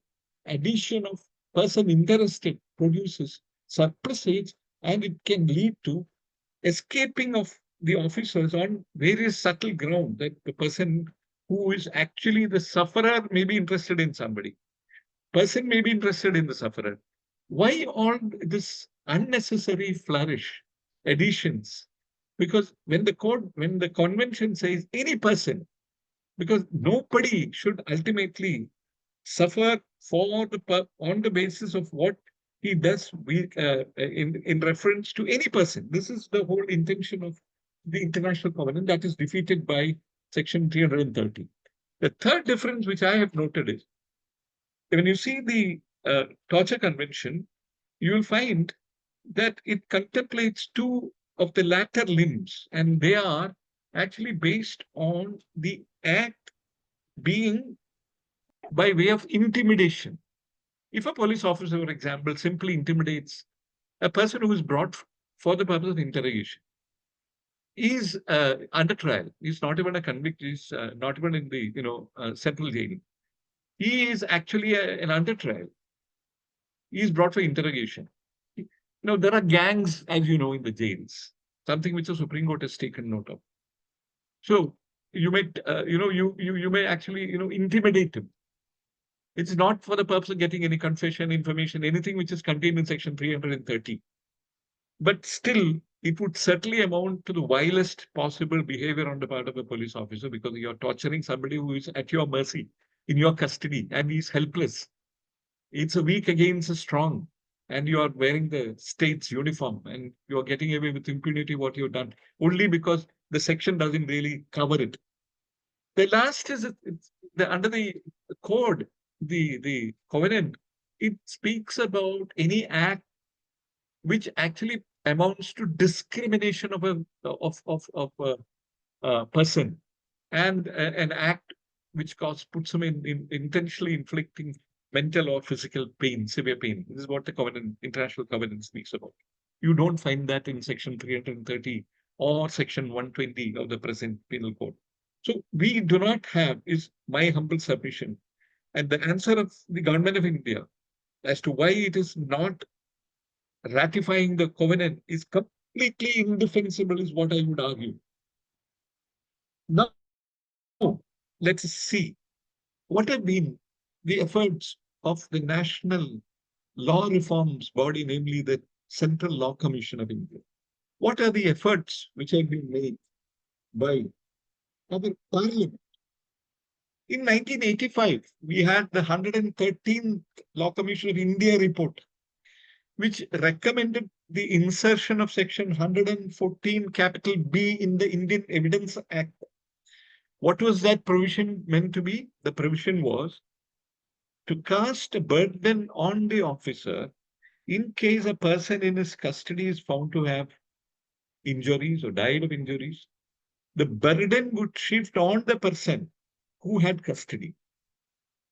addition of person interested produces surplusage, and it can lead to escaping of the officers on various subtle ground that the person who is actually the sufferer may be interested in somebody. Person may be interested in the sufferer. Why all this unnecessary flourish, additions? Because when the convention says any person, because nobody should ultimately suffer on the basis of what he does in reference to any person. This is the whole intention of the international covenant that is defeated by section 330. The third difference which I have noted is when you see the torture convention, you will find that it contemplates two of the latter limbs, and they are actually based on the act being by way of intimidation. If a police officer, for example, simply intimidates a person who is brought for the purpose of interrogation, is under trial. He's not even a convict. He's not even in the central jail. He is actually an under trial. He is brought for interrogation. Now there are gangs, as you know, in the jails. Something which the Supreme Court has taken note of. So you may, you may actually, intimidate him. It's not for the purpose of getting any confession, information, anything which is contained in section 330. But still, it would certainly amount to the vilest possible behavior on the part of a police officer, because you're torturing somebody who is at your mercy, in your custody, and he's helpless. It's a weak against a strong, and you are wearing the state's uniform, and you're getting away with impunity what you've done, only because the section doesn't really cover it. The last is under the code, the covenant, it speaks about any act which actually amounts to discrimination of a person, and an act which puts them in intentionally inflicting mental or physical pain, severe pain. This is what the covenant, international covenant, speaks about. You don't find that in section 330 or section 120 of the present penal code. So we do not have, is my humble submission, and the answer of the government of India as to why it is not ratifying the covenant is completely indefensible, is what I would argue. Now, let's see what have been the efforts of the national law reforms body, namely the Central Law Commission of India. What are the efforts which have been made by our parliament? In 1985, we had the 113th Law Commission of India report, which recommended the insertion of section 114 capital B in the Indian Evidence Act. What was that provision meant to be? The provision was to cast a burden on the officer in case a person in his custody is found to have injuries or died of injuries. The burden would shift on the person who had custody.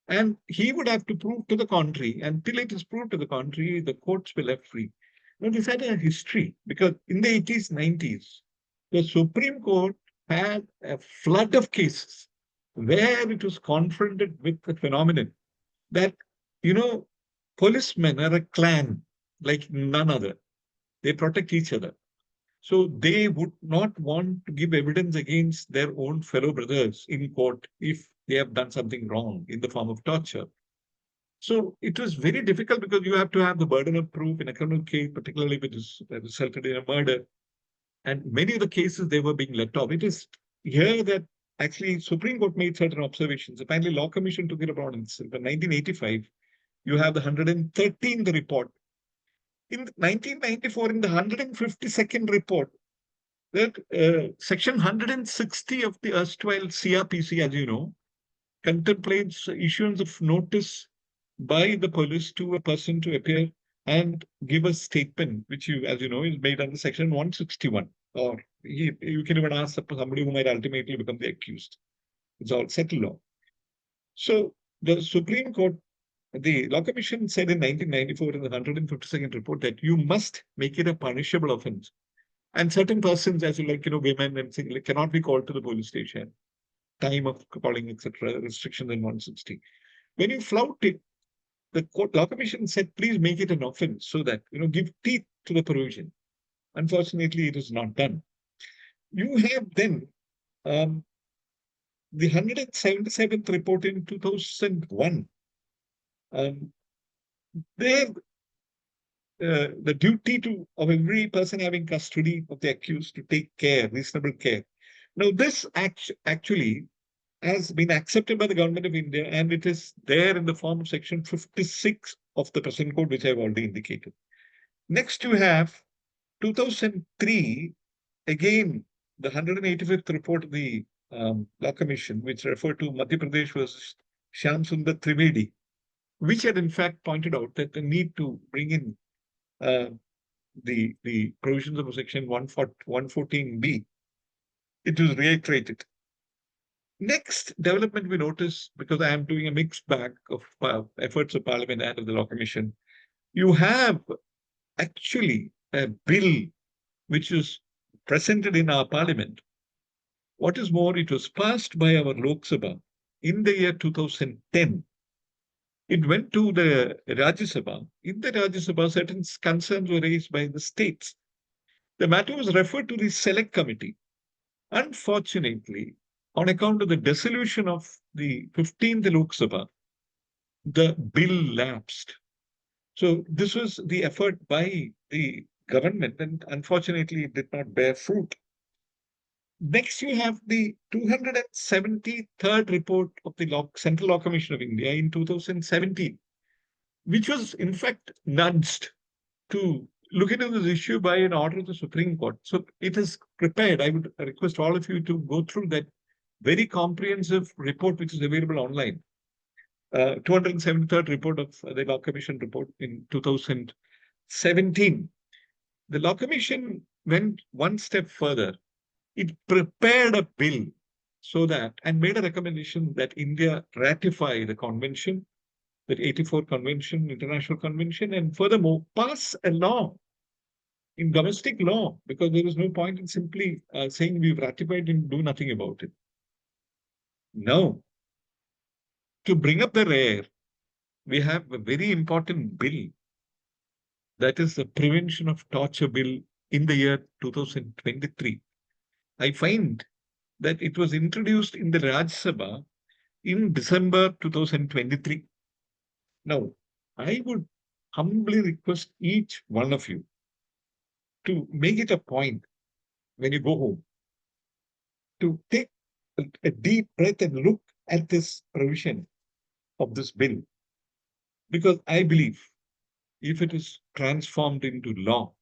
And he would have to prove to the contrary. Until it is proved to the contrary, the courts will have free. Now, this had a history, because in the 80s, 90s, the Supreme Court had a flood of cases where it was confronted with the phenomenon that, you know, policemen are a clan like none other. They protect each other. So they would not want to give evidence against their own fellow brothers in court if they have done something wrong in the form of torture. So it was very difficult, because you have to have the burden of proof in a criminal case, particularly if it is resulted in a murder. And many of the cases, they were being let off. It is here that actually Supreme Court made certain observations. Apparently, Law Commission took it upon itself. In 1985, you have the 113th report. In 1994, in the 152nd report, that section 160 of the erstwhile CRPC, as you know, contemplates issuance of notice by the police to a person to appear and give a statement, which you, as you know, is made under section 161. Or you can even ask somebody who might ultimately become the accused. It's all settled law. So the Supreme Court, the Law Commission said in 1994 in the 152nd report that you must make it a punishable offense. And certain persons, as you like, women and things, cannot be called to the police station, time of calling, etc., restrictions in 160. When you flout it, the Law Commission said, please make it an offense so that, give teeth to the provision. Unfortunately, it is not done. You have then the 177th report in 2001. There, the duty of every person having custody of the accused to take care, reasonable care. Now, this actually has been accepted by the government of India, and it is there in the form of section 56 of the present code, which I've already indicated. Next, you have 2003, again, the 185th report of the Law Commission, which referred to Madhya Pradesh versus Shyam Sundar Trivedi, which had in fact pointed out that the need to bring in the provisions of section 114B. It was reiterated. Next development we notice, because I am doing a mixed bag of efforts of Parliament and of the Law Commission, you have actually a bill which is presented in our Parliament. What is more, it was passed by our Lok Sabha in the year 2010. It went to the Rajya Sabha. In the Rajya Sabha, certain concerns were raised by the states. The matter was referred to the Select Committee. Unfortunately, on account of the dissolution of the 15th Lok Sabha, the bill lapsed. So this was the effort by the government, and unfortunately, it did not bear fruit. Next, you have the 273rd report of the Central Law Commission of India in 2017, which was in fact nudged to look into this issue by an order of the Supreme Court. So it is prepared. I would request all of you to go through that very comprehensive report, which is available online. 273rd report of the Law Commission report in 2017. The Law Commission went one step further. It prepared a bill so that, and made a recommendation that India ratify the convention, that 84 convention, international convention, and furthermore pass a law in domestic law, because there is no point in simply saying we've ratified and do nothing about it. No. To bring up the rear, we have a very important bill, that is the Prevention of Torture Bill in the year 2023. I find that it was introduced in the Rajya Sabha in December 2023. Now, I would humbly request each one of you to make it a point when you go home to take a deep breath and look at this provision of this bill. Because I believe if it is transformed into law,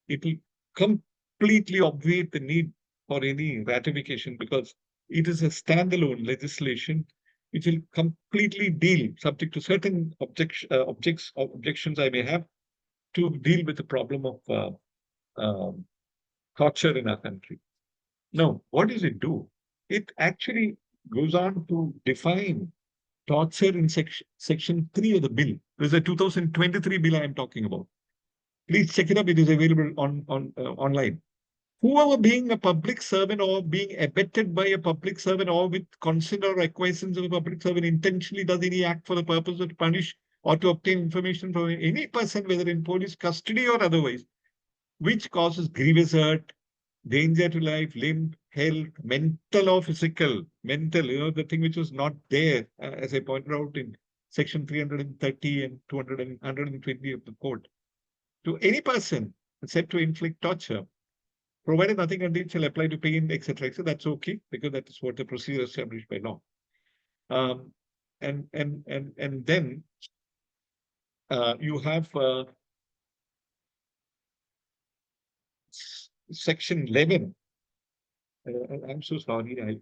it will completely obviate the need for any ratification, because it is a standalone legislation which will completely deal, subject to certain objections I may have, to deal with the problem of torture in our country. Now, what does it do? It actually goes on to define torture in section 3 of the bill. This is a 2023 bill I am talking about. Please check it up. It is available online. Whoever being a public servant or being abetted by a public servant or with consent or acquiescence of a public servant intentionally does any act for the purpose of to punish or to obtain information from any person, whether in police custody or otherwise, which causes grievous hurt, danger to life, limb, health, mental or physical, mental, the thing which was not there, as I pointed out in section 330 and 200 and 120 of the code, to any person said to inflict torture, provided nothing undue shall apply to pain, etc. So that's okay, because that is what the procedure established by law. And then you have section 11. I'm so sorry. I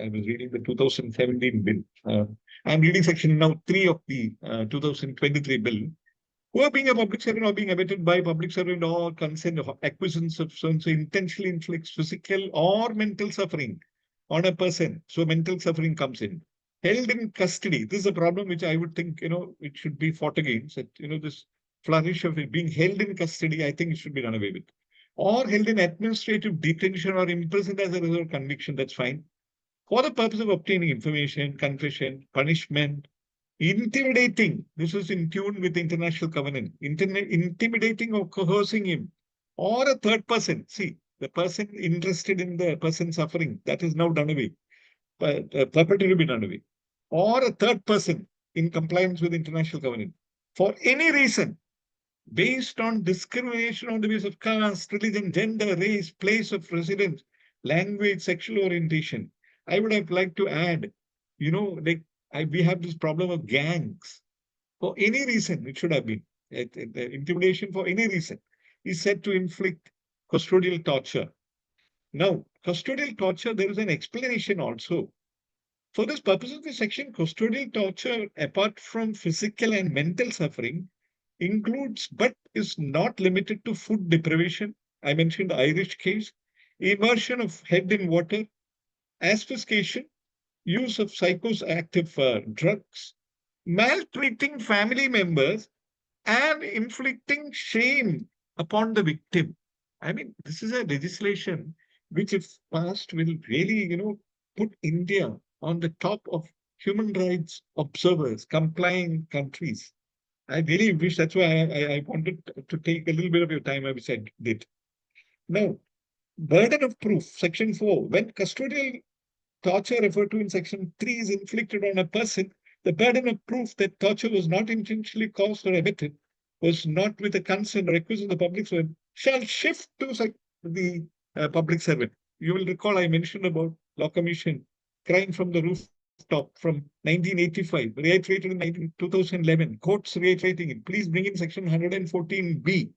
was reading the 2017 bill. I'm reading section now 3 of the 2023 bill. Who are being a public servant or being abetted by public servant or consent of acquiescence of so intentionally inflicts physical or mental suffering on a person. So mental suffering comes in. Held in custody. This is a problem which I would think, it should be fought against. That, this flourish of it being held in custody, I think it should be done away with. Or held in administrative detention or imprisoned as a result of conviction. That's fine. For the purpose of obtaining information, confession, punishment, intimidating, this is in tune with the international covenant, intimidating or coercing him, or a third person. See, the person interested in the person suffering, that is now done away, but perpetually be done away, or a third person in compliance with international covenant, for any reason, based on discrimination on the basis of caste, religion, gender, race, place of residence, language, sexual orientation. I would have liked to add, we have this problem of gangs. For any reason, it should have been. Intimidation for any reason is said to inflict custodial torture. Now, custodial torture, there is an explanation also. For this purpose of the section, custodial torture, apart from physical and mental suffering, includes but is not limited to food deprivation. I mentioned the Irish case, immersion of head in water, asphyxiation, use of psychoactive drugs, maltreating family members, and inflicting shame upon the victim. I mean, this is a legislation which, if passed, will really, put India on the top of human rights observers, complying countries. I really wish that's why I wanted to take a little bit of your time, which I did. Now, burden of proof, section 4. When custodial torture referred to in section 3 is inflicted on a person, the burden of proof that torture was not intentionally caused or abetted was not with the consent or request of the public servant shall shift to the public servant. You will recall I mentioned about Law Commission crying from the rooftop from 1985, reiterated in 2011, courts reiterating it. Please bring in section 114B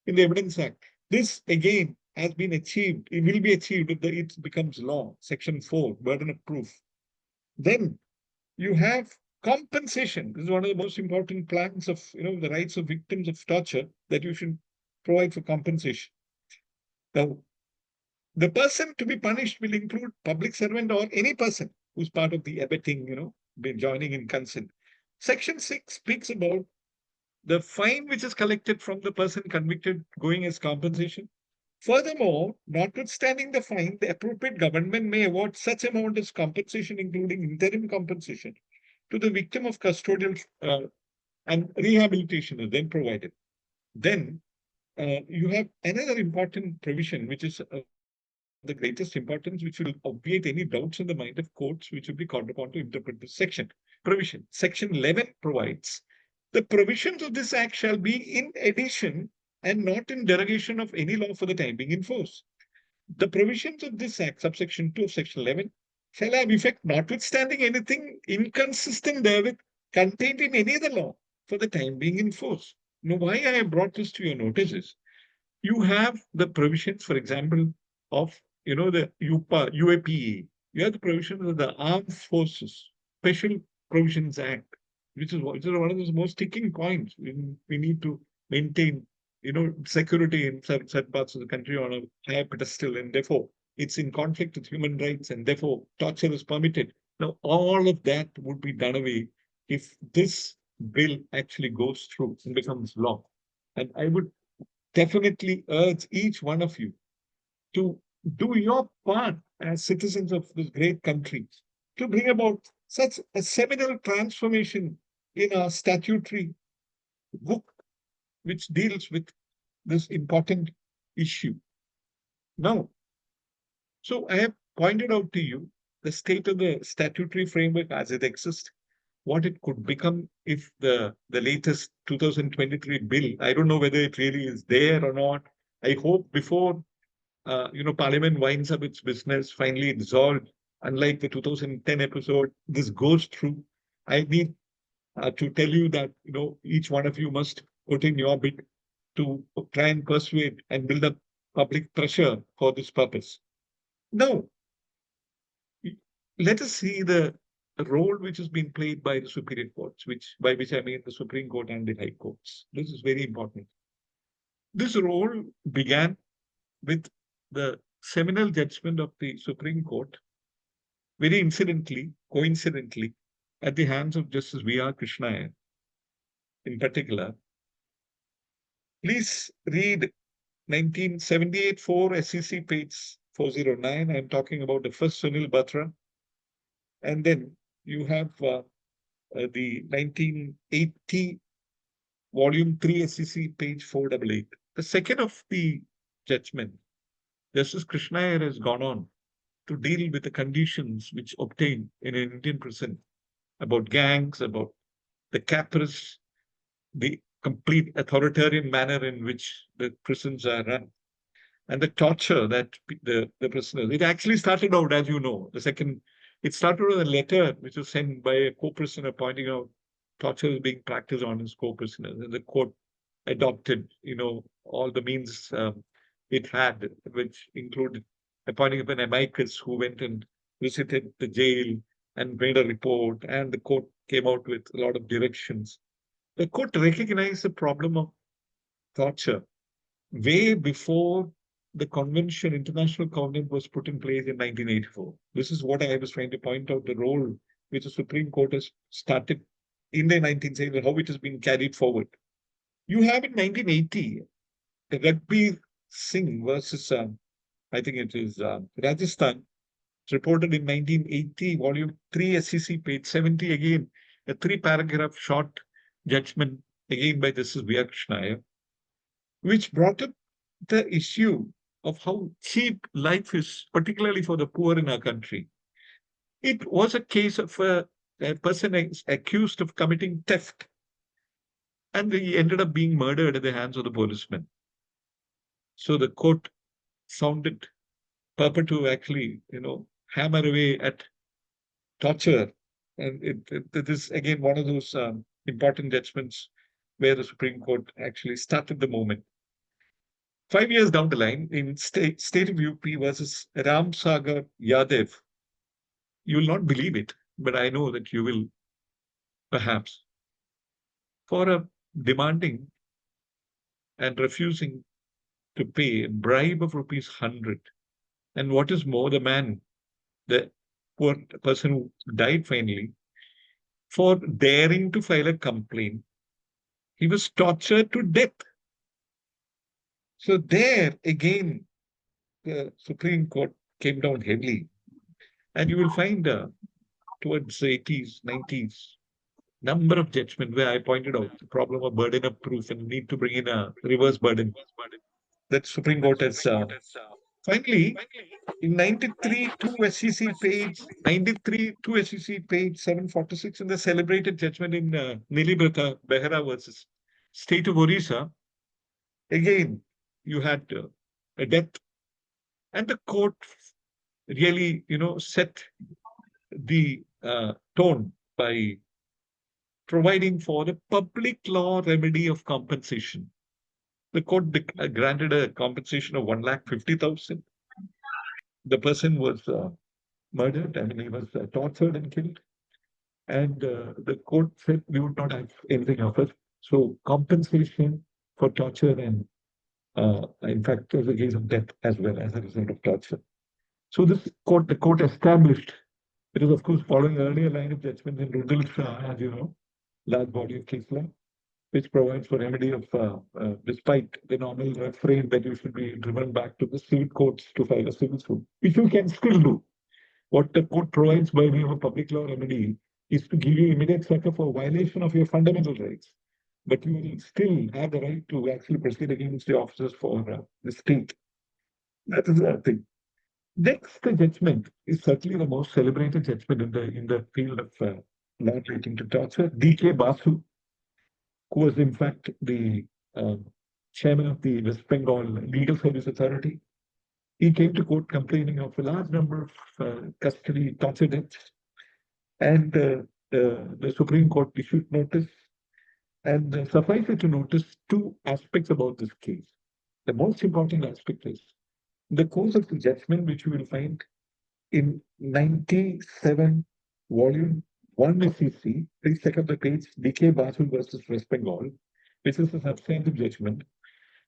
in the Evidence Act. This again has been achieved. It will be achieved if it becomes law. Section 4, burden of proof. Then you have compensation. This is one of the most important planks of the rights of victims of torture, that you should provide for compensation. Now, the person to be punished will include public servant or any person who's part of the abetting, joining in consent. Section 6 speaks about the fine which is collected from the person convicted going as compensation. Furthermore, notwithstanding the fine, the appropriate government may award such amount as compensation, including interim compensation, to the victim of custodial and rehabilitation is then provided. Then you have another important provision, which is the greatest importance, which will obviate any doubts in the mind of courts, which will be called upon to interpret this section. Provision. Section 11 provides the provisions of this act shall be in addition and not in derogation of any law for the time being in force. The provisions of this act, subsection 2 of section 11, shall have effect notwithstanding anything inconsistent therewith contained in any other law for the time being in force. Now, why I have brought this to your notice is you have the provisions, for example, of the UAPA. You have the provisions of the Armed Forces Special Provisions Act, which is one of the most sticking points. We need to maintain security in certain parts of the country on a higher pedestal, and therefore it's in conflict with human rights, and therefore torture is permitted. Now, all of that would be done away if this bill actually goes through and becomes law. And I would definitely urge each one of you to do your part as citizens of this great country to bring about such a seminal transformation in our statutory book, which deals with this important issue. Now, so I have pointed out to you the state of the statutory framework as it exists, what it could become if the latest 2023 bill, I don't know whether it really is there or not. I hope before Parliament winds up its business, finally dissolved, unlike the 2010 episode, this goes through. I need to tell you that each one of you must put in your bit to try and persuade and build up public pressure for this purpose. Now, let us see the role which has been played by the superior courts, by which I mean the Supreme Court and the High Courts. This is very important. This role began with the seminal judgment of the Supreme Court, very coincidentally, at the hands of Justice V.R. Krishna in particular. Please read 1978-4 SEC page 409. I'm talking about the first Sunil Batra. And then you have the 1980 volume 3 SEC page 488. The second of the judgment, Justice Krishna has gone on to deal with the conditions which obtain in an Indian prison, about gangs, about the caprice, the complete authoritarian manner in which the prisons are run, and the torture that the prisoners. It actually started out, as you know, it started with a letter which was sent by a co-prisoner pointing out torture is being practiced on his co-prisoners, and the court adopted, all the means it had, which included appointing up an amicus who went and visited the jail and made a report, and the court came out with a lot of directions. The court recognized the problem of torture way before the international covenant was put in place in 1984. This is what I was trying to point out, the role which the Supreme Court has started in the 1970s, how it has been carried forward. You have in 1980, Rugby Singh versus, I think it is Rajasthan. It's reported in 1980, volume 3 SEC, page 70, again, a 3-paragraph short judgment, again by Justice V.R. Krishna, which brought up the issue of how cheap life is, particularly for the poor in our country. It was a case of a person accused of committing theft. and he ended up being murdered at the hands of the policemen. So the court found it proper to actually, hammer away at torture. And it is again one of those important judgments where the Supreme Court actually started the movement. 5 years down the line, in state of UP versus Ram Sagar Yadev, you will not believe it, but I know that you will perhaps, for a demanding and refusing to pay a bribe of rupees 100. And what is more, the poor person who died finally, for daring to file a complaint, he was tortured to death. So there again, the Supreme Court came down heavily. And you will find towards the 80s, 90s, number of judgments where I pointed out the problem of burden of proof and need to bring in a reverse burden that Supreme Court has. Finally, in 93, 2 SEC page 746 in the celebrated judgment in Nilibrata Behera versus State of Orissa, again, you had a death, and the court really, set the tone by providing for the public law remedy of compensation. The court granted a compensation of 1,50,000. The person was murdered, I mean, he was tortured and killed. And the court said we would not have anything of it. So compensation for torture and, in fact, there's a case of death as well as a result of torture. So the court established, it is of course following earlier line of judgment in Rudal Shah, as you know, large body of case law, which provides for remedy of, despite the normal refrain that you should be driven back to the civil courts to file a civil suit, which you can still do. What the court provides by way of a public law remedy is to give you immediate succor for violation of your fundamental rights. But you will still have the right to actually proceed against the officers for the state. That is the thing. Next, the judgment is certainly the most celebrated judgment in the field of law relating to torture. D.K. Basu, who was in fact the chairman of the West Bengal Legal Service Authority, he came to court complaining of a large number of custody torture deaths, and the Supreme Court issued notice. And suffice it to notice two aspects about this case. The most important aspect is the course of the judgment, which you will find in 97 volume 1 SEC, please check out the page D.K. Basu versus West Bengal, which is a substantive judgment.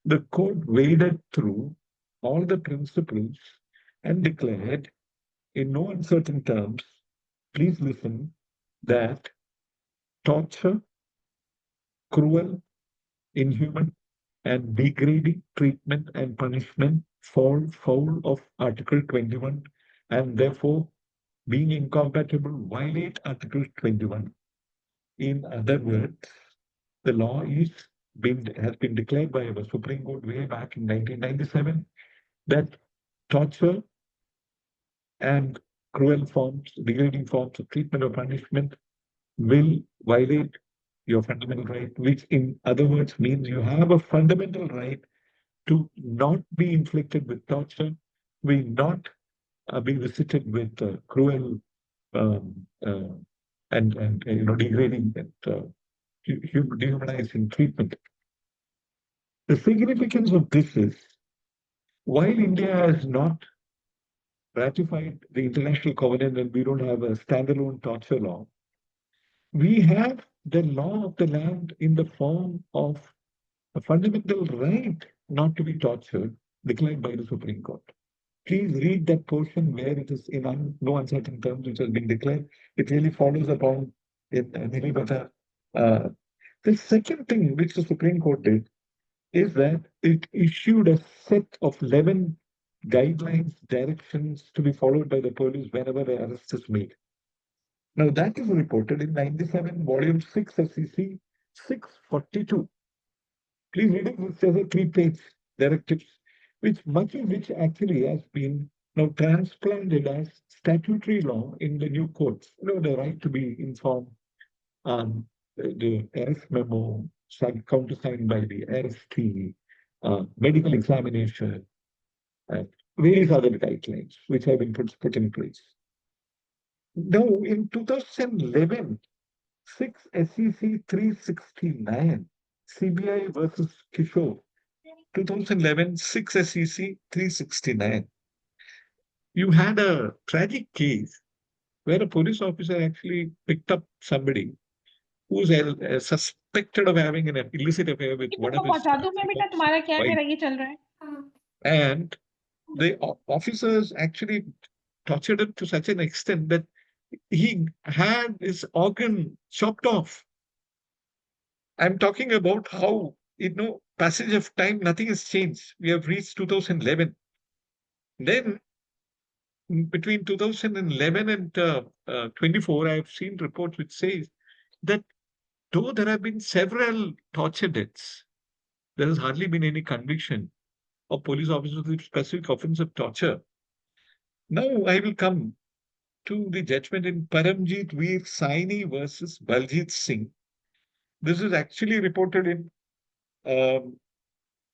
The court waded through all the principles and declared in no uncertain terms, please listen, that torture, cruel, inhuman, and degrading treatment and punishment fall foul of Article 21 and therefore, being incompatible, violate Article 21. In other words, the law has been declared by the Supreme Court way back in 1997 that torture and cruel forms, degrading forms of treatment or punishment will violate your fundamental right, which in other words means you have a fundamental right to not be inflicted with torture, will not be visited with cruel um, uh, and degrading and dehumanizing treatment. The significance of this is while India has not ratified the international covenant and we don't have a standalone torture law, we have the law of the land in the form of a fundamental right not to be tortured declared by the Supreme Court. Please read that portion where it is in no uncertain terms, which has been declared. It really follows upon in Nilibata. The second thing which the Supreme Court did is that it issued a set of 11 guidelines, directions to be followed by the police whenever an arrest is made. Now, that is reported in 97, volume 6, SEC 642. Please read it. It says a 3-page directives, much of which actually has been now transplanted as statutory law in the new courts. The right to be informed, the arrest memo, countersigned by the RST, medical examination, and various other guidelines which have been put in place. Now, in 2011, 6 SEC 369, CBI versus Kishore, 2011, 6 SEC 369. You had a tragic case where a police officer actually picked up somebody who's suspected of having an illicit affair with ये one तुमको of his पहुंचा दूं मैं बेटा तुम्हारा क्या wife. मेरा ये चल रहा है And the officers actually tortured him to such an extent that he had his organ chopped off. I'm talking about how, passage of time, nothing has changed. We have reached 2011. Then, between 2011 and 24, I have seen reports which says that though there have been several torture deaths, there has hardly been any conviction of police officers with specific offense of torture. Now I will come to the judgment in Paramjit Veer Saini versus Baljit Singh. This is actually reported in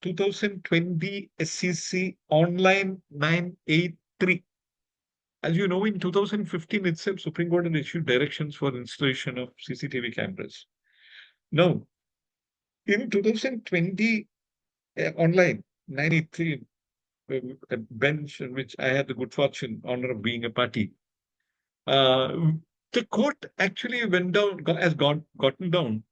2020 SCC Online 983. As you know, in 2015 itself, Supreme Court had issued directions for installation of CCTV cameras. Now, in 2020 Online 983, a bench in which I had the good fortune, honor of being a party, the court actually gotten down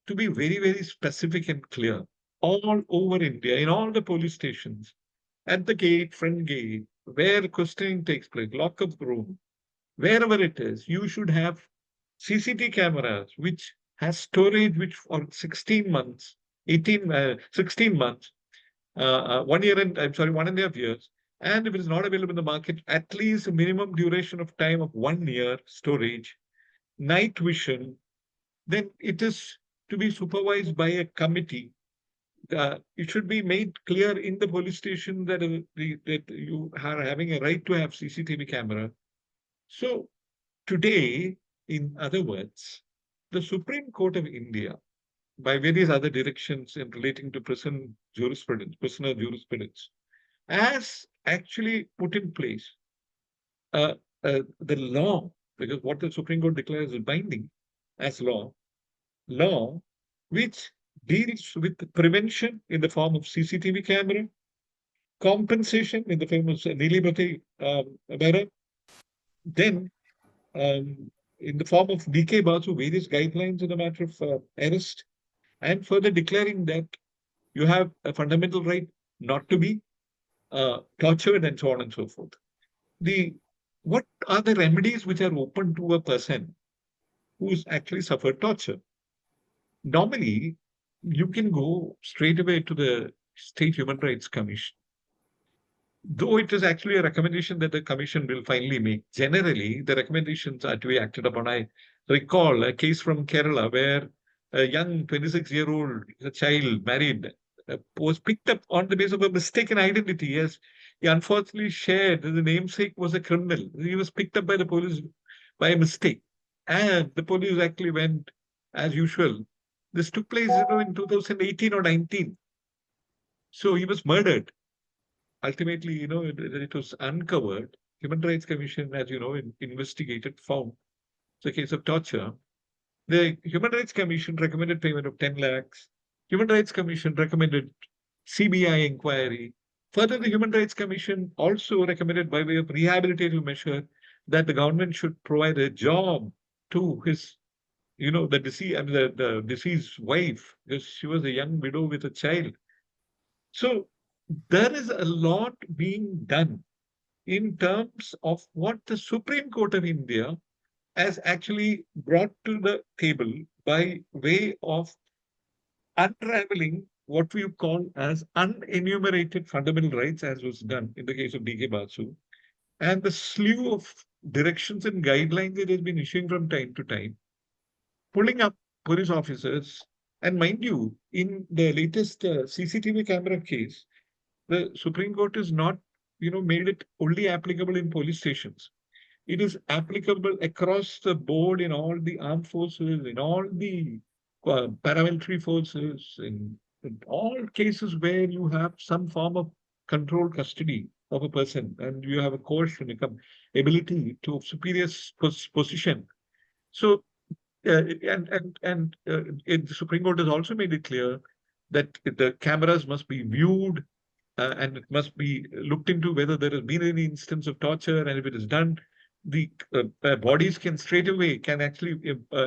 to be very, very specific and clear all over India, in all the police stations, at the gate, front gate, where questioning takes place, lockup room, wherever it is, you should have CCTV cameras, which has storage which for 16 months, 16 months, 1 year and I'm sorry, 1.5 years. And if it is not available in the market, at least a minimum duration of time of 1 year storage, night vision, then it is to be supervised by a committee. It should be made clear in the police station that, that you are having a right to have CCTV camera. So today, in other words, the Supreme Court of India, by various other directions in relating to prisoner jurisprudence, has actually put in place the law, because what the Supreme Court declares is binding as law which deals with prevention in the form of CCTV camera, compensation in the form of Nilibati Bara, then in the form of DK Basu, various guidelines in the matter of arrest, and further declaring that you have a fundamental right not to be tortured and so on and so forth. What are the remedies which are open to a person who's actually suffered torture? Normally, you can go straight away to the State Human Rights Commission. Though it is actually a recommendation that the commission will finally make, generally the recommendations are to be acted upon. I recall a case from Kerala where a young 26-year-old child married was picked up on the basis of a mistaken identity. Yes, he unfortunately shared that the namesake was a criminal. He was picked up by the police by a mistake. And the police actually went as usual. This took place, in 2018 or 19. So he was murdered. Ultimately, it was uncovered. Human Rights Commission, as you know, investigated, found the case of torture. The Human Rights Commission recommended payment of 10 lakhs. Human Rights Commission recommended CBI inquiry. Further, the Human Rights Commission also recommended, by way of rehabilitative measure, that the government should provide a job to his, the the deceased wife, because she was a young widow with a child. So there is a lot being done in terms of what the Supreme Court of India has actually brought to the table by way of unraveling what we call as unenumerated fundamental rights, as was done in the case of DK Basu, and the slew of directions and guidelines it has been issuing from time to time, pulling up police officers. And mind you, in the latest CCTV camera case, the Supreme Court is not, made it only applicable in police stations. It is applicable across the board in all the armed forces, in all the paramilitary forces, in all cases where you have some form of control custody of a person and you have a coercion, ability to superior position. So, the Supreme Court has also made it clear that the cameras must be viewed and it must be looked into whether there has been any instance of torture, and if it is done, the bodies can straight away can actually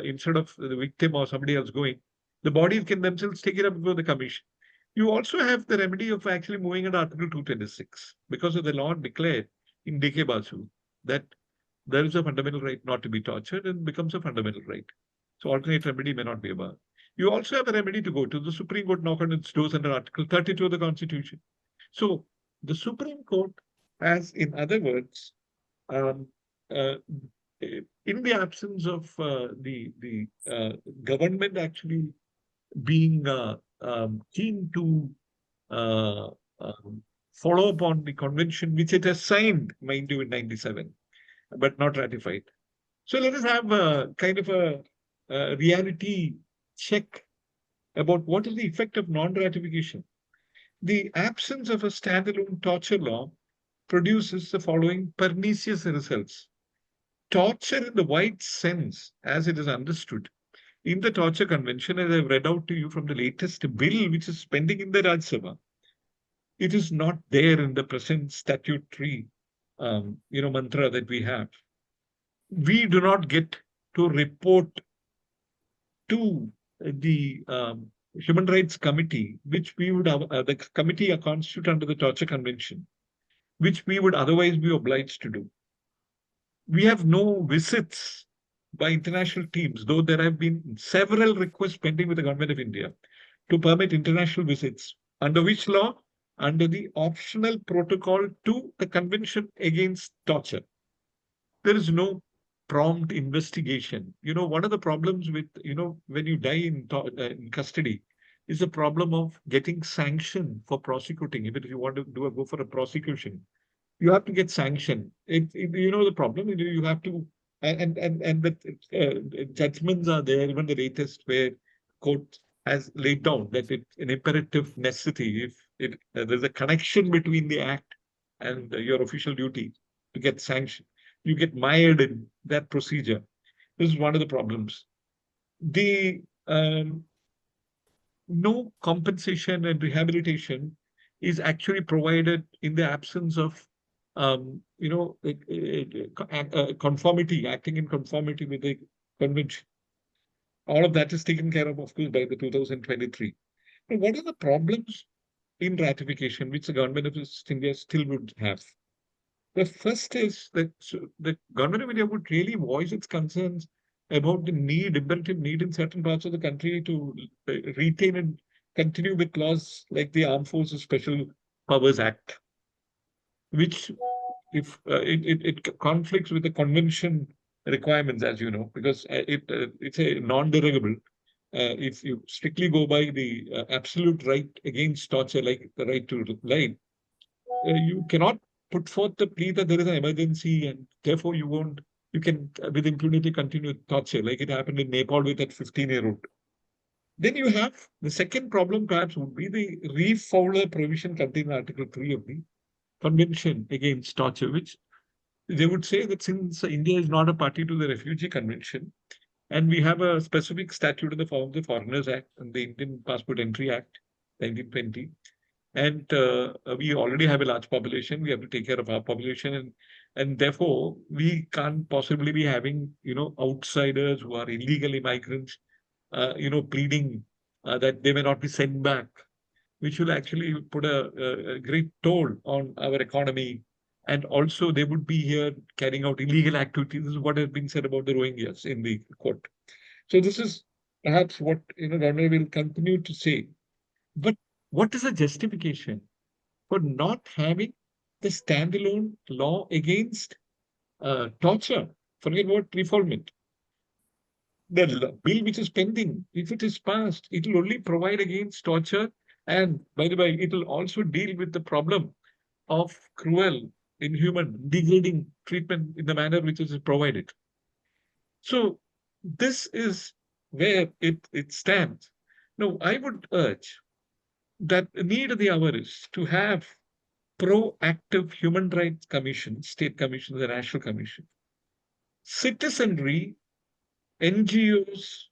instead of the victim or somebody else going, the bodies can themselves take it up before the commission. You also have the remedy of actually moving under Article 226 because of the law declared in DK Basu that there is a fundamental right not to be tortured and becomes a fundamental right. So alternate remedy may not be about. You also have a remedy to go to the Supreme Court, knock on its doors under Article 32 of the Constitution. So the Supreme Court has, in other words, um, uh, in the absence of the government actually being keen to uh, um, follow upon the convention which it has signed, mind you, in 97, but not ratified. So let us have a kind of a reality check about what is the effect of non-ratification. The absence of a standalone torture law produces the following pernicious results. Torture in the wide sense, as it is understood in the Torture Convention, as I've read out to you from the latest bill which is pending in the Rajya Sabha, it is not there in the present statutory, mantra that we have. We do not get to report to the Human Rights Committee, which we would have, the committee are constituted under the Torture Convention, which we would otherwise be obliged to do. We have no visits by international teams, though there have been several requests pending with the government of India to permit international visits. Under which law? Under the optional protocol to the Convention Against Torture. There is no prompt investigation. One of the problems with, when you die in custody is the problem of getting sanction for prosecuting. Even if you want to go for a prosecution, you have to get sanctioned. The problem. You have to, and the judgments are there. Even the latest where court has laid down that it's an imperative necessity if there's a connection between the act and your official duty to get sanctioned. You get mired in that procedure. This is one of the problems. The no compensation and rehabilitation is actually provided in the absence of conformity, acting in conformity with the convention. All of that is taken care of course, by the 2023. But what are the problems in ratification which the government of India still would have? The first is that the government of India would really voice its concerns about the imperative need in certain parts of the country to retain and continue with laws like the Armed Forces Special Powers Act, which if it conflicts with the convention requirements, as you know, because it's a non-derogable. If you strictly go by the absolute right against torture, like the right to life, you cannot put forth the plea that there is an emergency and therefore you can with impunity continue torture, like it happened in Nepal with that 15-year-old. Then you have the second problem, perhaps, would be the refouler provision contained in Article 3 of the Convention Against Torture, which they would say that since India is not a party to the Refugee Convention, and we have a specific statute in the form of the Foreigners Act and the Indian Passport Entry Act, 1920, and we already have a large population. We have to take care of our population, and therefore we can't possibly be having outsiders who are illegal immigrants, pleading that they may not be sent back, which will actually put a great toll on our economy. And also, they would be here carrying out illegal activities. This is what has been said about the Rohingyas in the court. So this is perhaps what Ronald will continue to say. But what is the justification for not having the standalone law against torture? Forget about reformment. The bill which is pending, if it is passed, it will only provide against torture. And by the way, it will also deal with the problem of cruel, inhuman, degrading treatment in the manner which is provided. So this is where it stands. No, I would urge that the need of the hour is to have proactive human rights commission, state commissions, and national commission, citizenry, NGOs,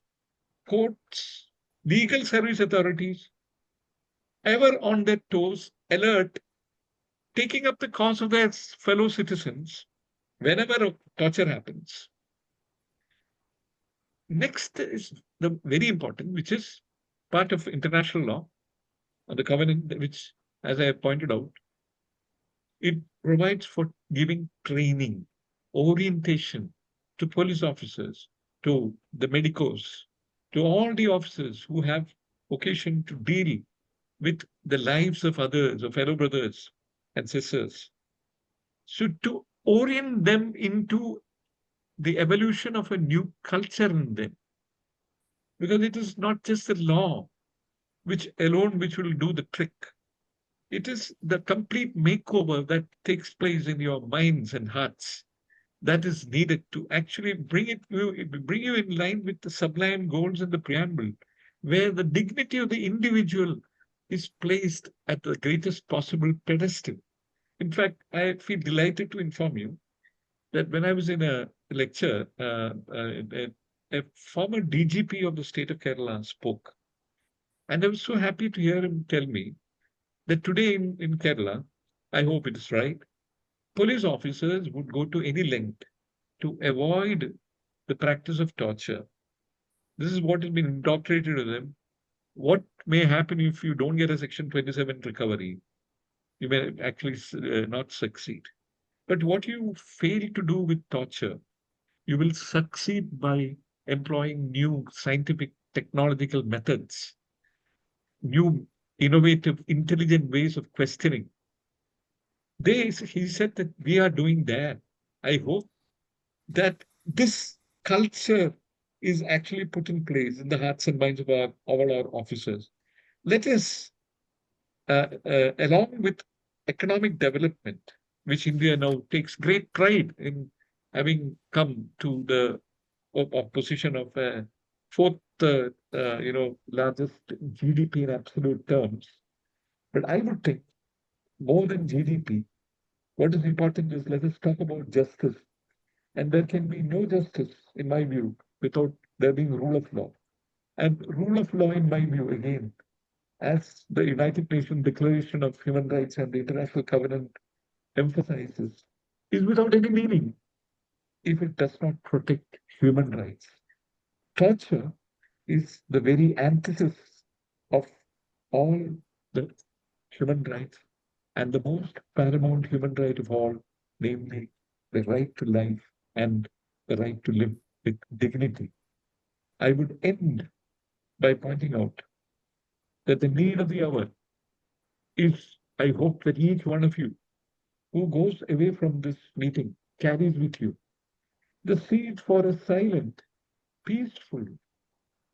courts, legal service authorities, ever on their toes, alert, taking up the cause of their fellow citizens whenever a torture happens. Next is the very important, which is part of international law, or the covenant, which, as I have pointed out, it provides for giving training, orientation to police officers, to the medicos, to all the officers who have occasion to deal with the lives of others, of fellow brothers and sisters. So to orient them into the evolution of a new culture in them, because it is not just the law which alone which will do the trick. It is the complete makeover that takes place in your minds and hearts that is needed to actually bring you in line with the sublime goals in the preamble, where the dignity of the individual is placed at the greatest possible pedestal. In fact, I feel delighted to inform you that when I was in a lecture, a former DGP of the state of Kerala spoke. And I was so happy to hear him tell me that today in Kerala, I hope it is right, police officers would go to any length to avoid the practice of torture. This is what has been indoctrinated to them. What may happen if you don't get a Section 27 recovery? You may actually not succeed. But what you fail to do with torture, you will succeed by employing new scientific technological methods, new innovative, intelligent ways of questioning. He said that we are doing that. I hope that this culture is actually put in place in the hearts and minds of all our officers. Let us, along with economic development, which India now takes great pride in having come to the position of fourth, largest GDP in absolute terms. But I would think more than GDP, what is important is let us talk about justice. And there can be no justice, in my view, without there being rule of law. And rule of law, in my view, again, as the United Nations Declaration of Human Rights and the International Covenant emphasizes, is without any meaning if it does not protect human rights. Torture is the very antithesis of all the human rights and the most paramount human right of all, namely the right to life and the right to live with dignity. I would end by pointing out that the need of the hour is, I hope that each one of you who goes away from this meeting carries with you the seed for a silent, peaceful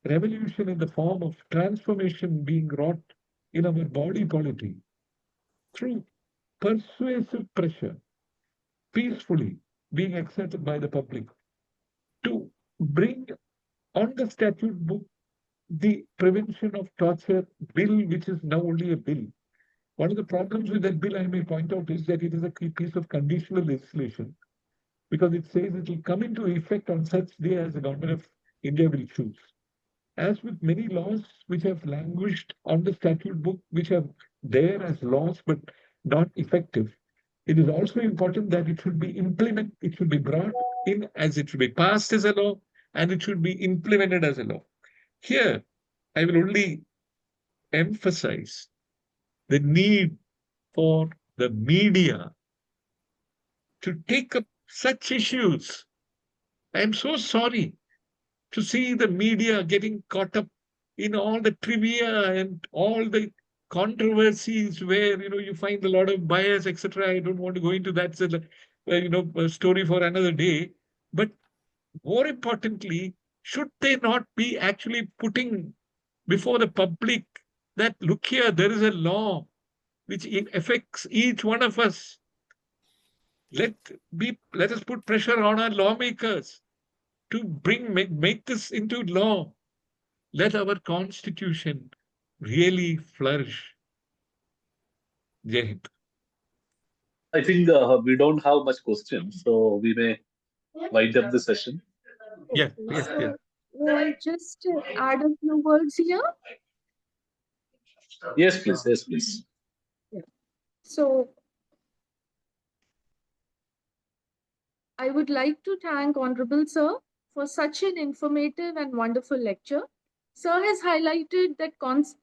revolution in the form of transformation being wrought in our body polity through persuasive pressure, peacefully being accepted by the public, to bring on the statute book the prevention of torture bill, which is now only a bill. One of the problems with that bill, I may point out, is that it is a key piece of conditional legislation because it says it will come into effect on such day as the government of India will choose. As with many laws which have languished on the statute book, which are there as laws but not effective, it is also important that it should be implemented, it should be brought in as it should be passed as a law and it should be implemented as a law. Here, I will only emphasize the need for the media to take up such issues. I am so sorry to see the media getting caught up in all the trivia and all the controversies where you find a lot of bias, etc. I don't want to go into that. It's a story for another day. But more importantly, should they not be actually putting before the public that look here, there is a law which affects each one of us. Let us put pressure on our lawmakers to make this into law. Let our constitution really flourish. Jai Hind. I think we don't have much questions, so we may wind up the session. Yes, Okay, yes, yes. so may I just add a few words here? Yes, please. Yes, please. Yeah. So I would like to thank Honorable Sir for such an informative and wonderful lecture. Sir has highlighted that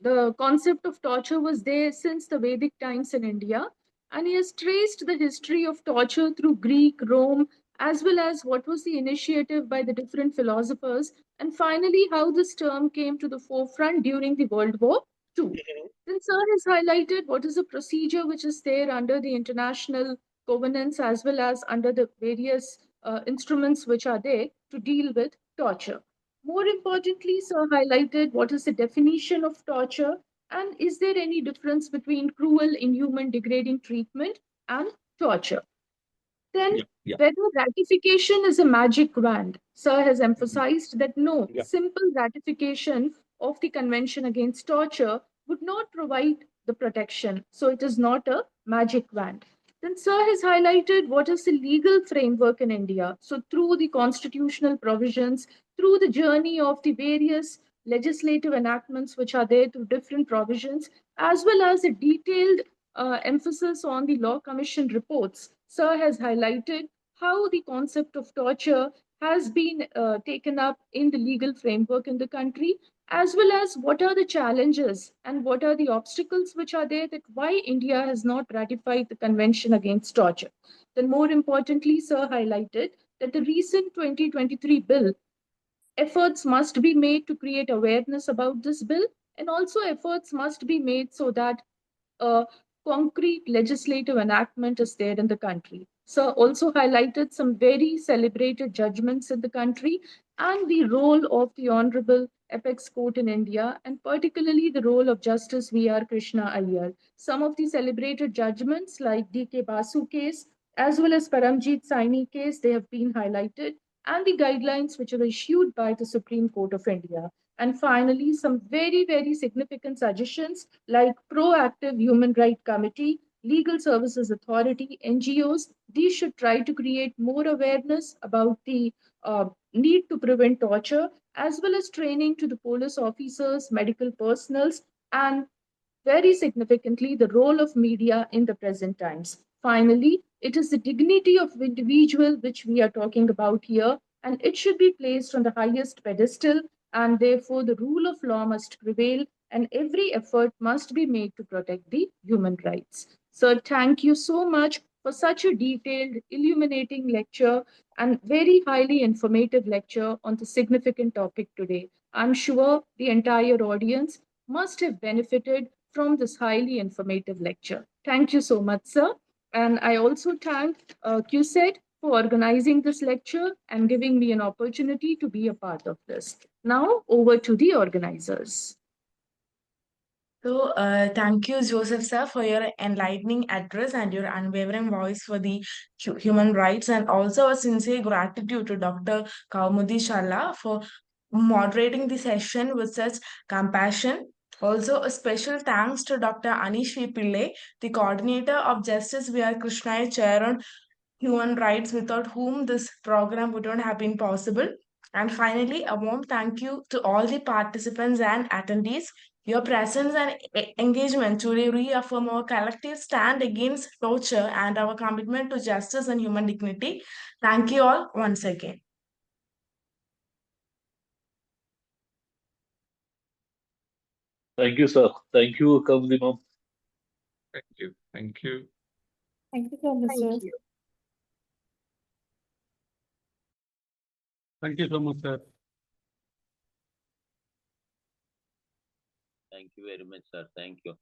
the concept of torture was there since the Vedic times in India, and he has traced the history of torture through Greek, Rome, as well as what was the initiative by the different philosophers, and finally how this term came to the forefront during the World War II. Then Sir has highlighted what is the procedure which is there under the international covenants as well as under the various instruments which are there to deal with torture. More importantly, Sir highlighted what is the definition of torture and is there any difference between cruel, inhuman, degrading treatment and torture. Then, Yeah, yeah. whether ratification is a magic wand, Sir has Mhm. emphasized that no, Yeah. simple ratification of the Convention Against Torture would not provide the protection. So, it is not a magic wand. Then, Sir has highlighted what is the legal framework in India. So, through the constitutional provisions, through the journey of the various legislative enactments which are there through different provisions, as well as a detailed emphasis on the Law Commission reports, Sir has highlighted how the concept of torture has been taken up in the legal framework in the country, as well as what are the challenges and what are the obstacles which are there that why India has not ratified the Convention Against Torture. Then, more importantly, Sir highlighted that the recent 2023 bill efforts must be made to create awareness about this bill, and also efforts must be made so that a concrete legislative enactment is there in the country. Sir also highlighted some very celebrated judgments in the country and the role of the Honorable Apex Court in India, and particularly the role of Justice V.R. Krishna Iyer. Some of the celebrated judgments, like D.K. Basu case, as well as Paramjit Saini case, they have been highlighted, and the guidelines which were issued by the Supreme Court of India. And finally, some very, very significant suggestions like proactive human rights committee, legal services authority, NGOs. These should try to create more awareness about the need to prevent torture, as well as training to the police officers, medical personals, and very significantly, the role of media in the present times. Finally, it is the dignity of individual which we are talking about here, and it should be placed on the highest pedestal, and therefore the rule of law must prevail, and every effort must be made to protect the human rights. Sir, thank you so much for such a detailed, illuminating lecture and very highly informative lecture on the significant topic today. I'm sure the entire audience must have benefited from this highly informative lecture. Thank you so much, sir. And I also thank QSET for organizing this lecture and giving me an opportunity to be a part of this. Now, over to the organizers. So, thank you, Joseph sir, for your enlightening address and your unwavering voice for the human rights, and also a sincere gratitude to Dr. Kaumudhi Challa for moderating the session with such compassion. Also, a special thanks to Dr. Anish V. Pillai, the coordinator of Justice VR Krishna Chair on Human Rights, without whom this program wouldn't have been possible. And finally, a warm thank you to all the participants and attendees. Your presence and engagement today reaffirm our collective stand against torture and our commitment to justice and human dignity. Thank you all once again. Thank you, sir. Thank you, Kaumudhi ma'am. Thank you. Thank you. Thank you so much, Thank sir. you. Thank you so much, sir. Thank you very much, sir. Thank you.